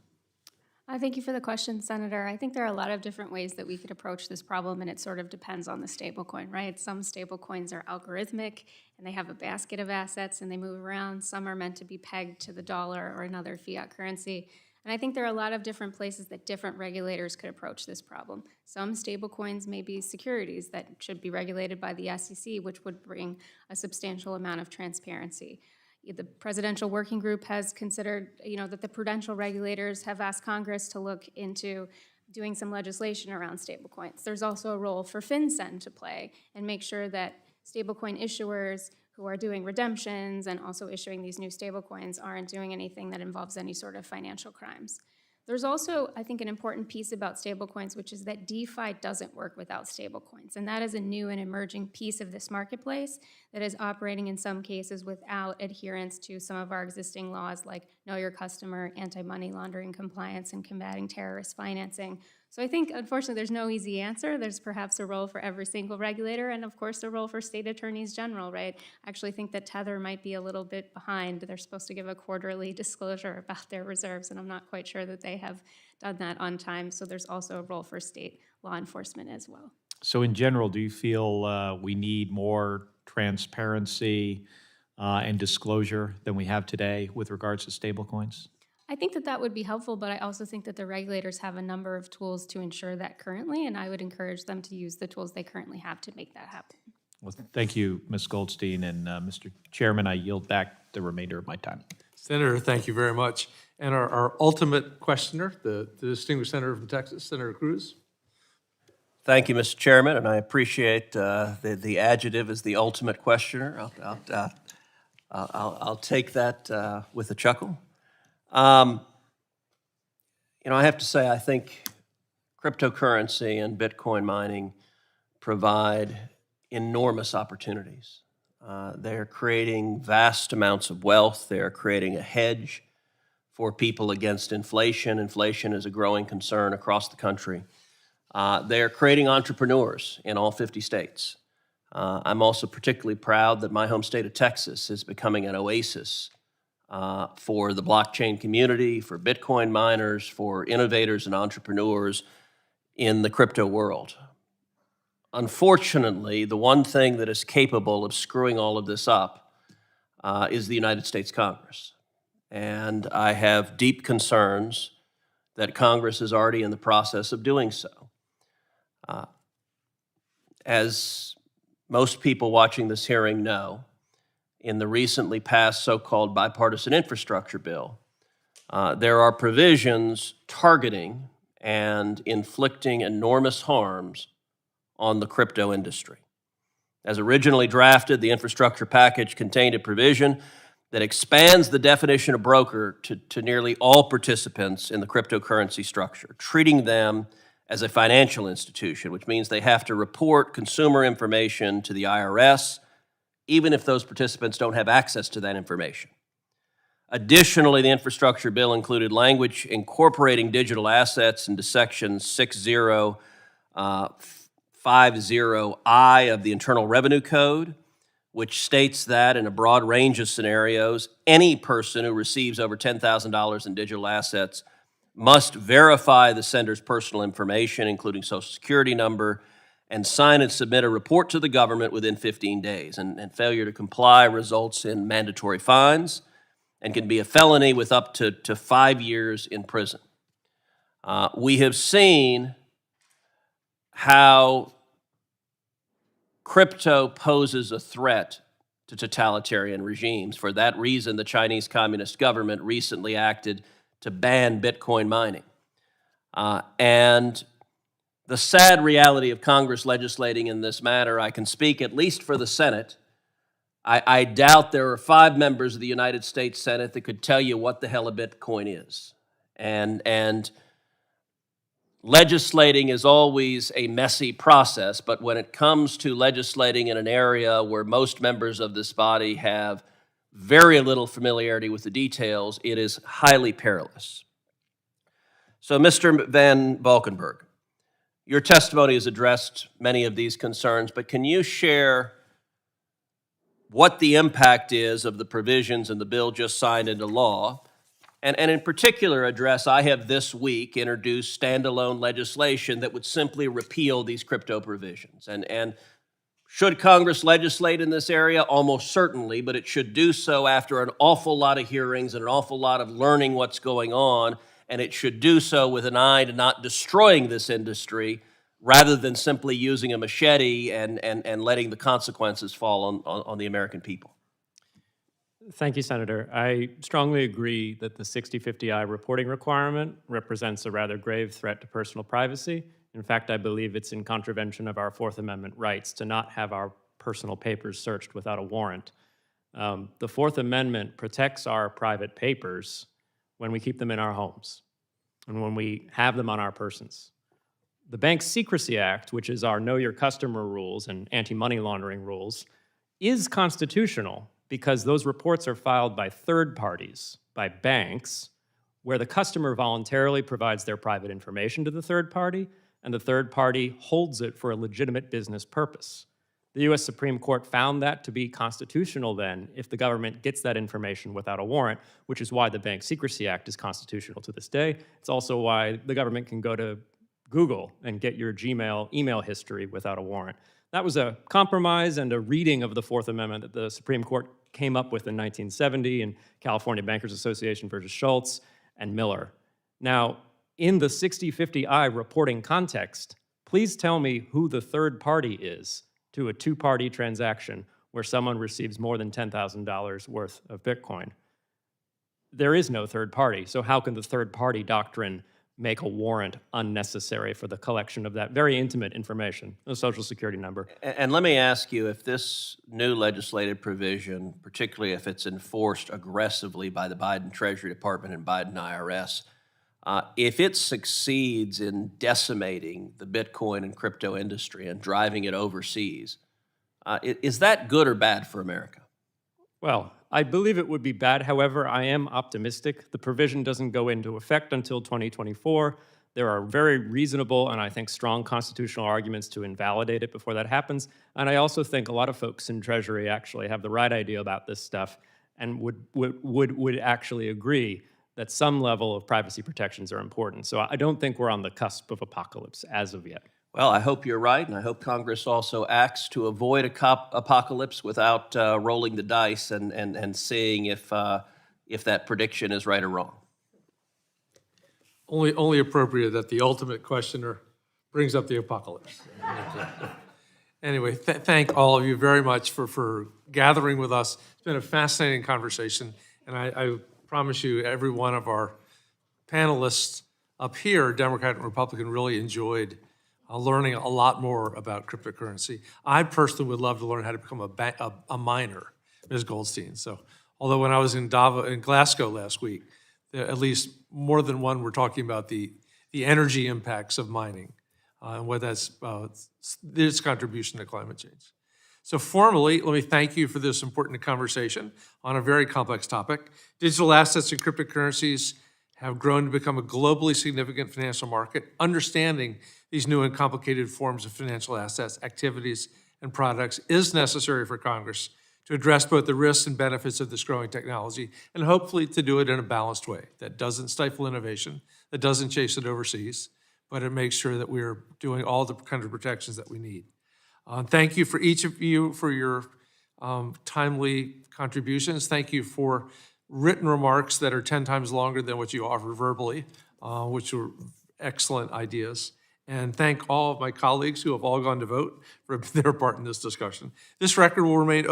Thank you for the question, Senator. I think there are a lot of different ways that we could approach this problem, and it sort of depends on the stablecoin, right? Some stablecoins are algorithmic, and they have a basket of assets, and they move around. Some are meant to be pegged to the dollar or another fiat currency. And I think there are a lot of different places that different regulators could approach this problem. Some stablecoins may be securities that should be regulated by the SEC, which would bring a substantial amount of transparency. The Presidential Working Group has considered, that the prudential regulators have asked Congress to look into doing some legislation around stablecoins. There's also a role for FinCEN to play and make sure that stablecoin issuers who are doing redemptions and also issuing these new stablecoins aren't doing anything that involves any sort of financial crimes. There's also, I think, an important piece about stablecoins, which is that DeFi doesn't work without stablecoins. And that is a new and emerging piece of this marketplace that is operating in some cases without adherence to some of our existing laws like Know Your Customer, anti-money laundering compliance, and combating terrorist financing. So I think, unfortunately, there's no easy answer. There's perhaps a role for every single regulator and, of course, a role for state attorneys general, right? I actually think that Tether might be a little bit behind. They're supposed to give a quarterly disclosure about their reserves, and I'm not quite sure that they have done that on time. So there's also a role for state law enforcement as well. So in general, do you feel we need more transparency and disclosure than we have today with regards to stablecoins? I think that that would be helpful, but I also think that the regulators have a number of tools to ensure that currently, and I would encourage them to use the tools they currently have to make that happen. Well, thank you, Ms. Goldstein, and Mr. Chairman, I yield back the remainder of my time. Senator, thank you very much. And our ultimate questioner, the distinguished senator from Texas, Senator Cruz. Thank you, Mr. Chairman, and I appreciate the adjective as the ultimate questioner. I'll take that with a chuckle. I have to say, I think cryptocurrency and Bitcoin mining provide enormous opportunities. They're creating vast amounts of wealth. They're creating a hedge for people against inflation. Inflation is a growing concern across the country. They're creating entrepreneurs in all 50 states. I'm also particularly proud that my home state of Texas is becoming an oasis for the blockchain community, for Bitcoin miners, for innovators and entrepreneurs in the crypto world. Unfortunately, the one thing that is capable of screwing all of this up is the United States Congress. And I have deep concerns that Congress is already in the process of doing so. As most people watching this hearing know, in the recently passed so-called bipartisan infrastructure bill, there are provisions targeting and inflicting enormous harms on the crypto industry. As originally drafted, the infrastructure package contained a provision that expands the definition of broker to nearly all participants in the cryptocurrency structure, treating them as a financial institution, which means they have to report consumer information to the IRS, even if those participants don't have access to that information. Additionally, the infrastructure bill included language incorporating digital assets into Section 6050I of the Internal Revenue Code, which states that in a broad range of scenarios, any person who receives over $10,000 in digital assets must verify the sender's personal information, including social security number, and sign and submit a report to the government within 15 days. And failure to comply results in mandatory fines and can be a felony with up to 5 years in prison. We have seen how crypto poses a threat to totalitarian regimes. For that reason, the Chinese Communist government recently acted to ban Bitcoin mining. And the sad reality of Congress legislating in this matter, I can speak at least for the Senate. I doubt there are 5 members of the United States Senate that could tell you what the hell a Bitcoin is. And legislating is always a messy process, but when it comes to legislating in an area where most members of this body have very little familiarity with the details, it is highly perilous. So, Mr. Van Valkenburgh, your testimony has addressed many of these concerns, but can you share what the impact is of the provisions in the bill just signed into law? And in particular address, I have this week introduced standalone legislation that would simply repeal these crypto provisions. And should Congress legislate in this area? Almost certainly, but it should do so after an awful lot of hearings and an awful lot of learning what's going on, and it should do so with an eye to not destroying this industry rather than simply using a machete and letting the consequences fall on the American people. Thank you, Senator. I strongly agree that the 6050I reporting requirement represents a rather grave threat to personal privacy. In fact, I believe it's in contravention of our Fourth Amendment rights to not have our personal papers searched without a warrant. The Fourth Amendment protects our private papers when we keep them in our homes and when we have them on our persons. The Bank Secrecy Act, which is our Know Your Customer rules and anti-money laundering rules, is constitutional because those reports are filed by third parties, by banks, where the customer voluntarily provides their private information to the third party, and the third party holds it for a legitimate business purpose. The U.S. Supreme Court found that to be constitutional then if the government gets that information without a warrant, which is why the Bank Secrecy Act is constitutional to this day. It's also why the government can go to Google and get your Gmail email history without a warrant. That was a compromise and a reading of the Fourth Amendment that the Supreme Court came up with in 1970 in California Bankers Association versus Schultz and Miller. Now, in the 6050I reporting context, please tell me who the third party is to a two-party transaction where someone receives more than $10,000 worth of Bitcoin. There is no third party, so how can the third party doctrine make a warrant unnecessary for the collection of that very intimate information, the social security number? And let me ask you, if this new legislative provision, particularly if it's enforced aggressively by the Biden Treasury Department and Biden IRS, if it succeeds in decimating the Bitcoin and crypto industry and driving it overseas, is that good or bad for America? Well, I believe it would be bad. However, I am optimistic. The provision doesn't go into effect until 2024. There are very reasonable and I think strong constitutional arguments to invalidate it before that happens. And I also think a lot of folks in Treasury actually have the right idea about this stuff and would actually agree that some level of privacy protections are important. So I don't think we're on the cusp of apocalypse as of yet. Well, I hope you're right, and I hope Congress also acts to avoid apocalypse without rolling the dice and seeing if that prediction is right or wrong. Only appropriate that the ultimate questioner brings up the apocalypse. Anyway, thank all of you very much for gathering with us. It's been a fascinating conversation, and I promise you every one of our panelists up here, Democrat and Republican, really enjoyed learning a lot more about cryptocurrency. I personally would love to learn how to become a miner, Ms. Goldstein. So, although when I was in Glasgow last week, at least more than one were talking about the energy impacts of mining and what that's its contribution to climate change. So formally, let me thank you for this important conversation on a very complex topic. Digital assets and cryptocurrencies have grown to become a globally significant financial market. Understanding these new and complicated forms of financial assets, activities, and products is necessary for Congress to address both the risks and benefits of this growing technology, and hopefully to do it in a balanced way that doesn't stifle innovation, that doesn't chase it overseas, but it makes sure that we're doing all the kind of protections that we need. Thank you for each of you for your timely contributions. Thank you for written remarks that are 10 times longer than what you offer verbally, which were excellent ideas. And thank all of my colleagues who have all gone to vote for their part in this discussion. This record will remain open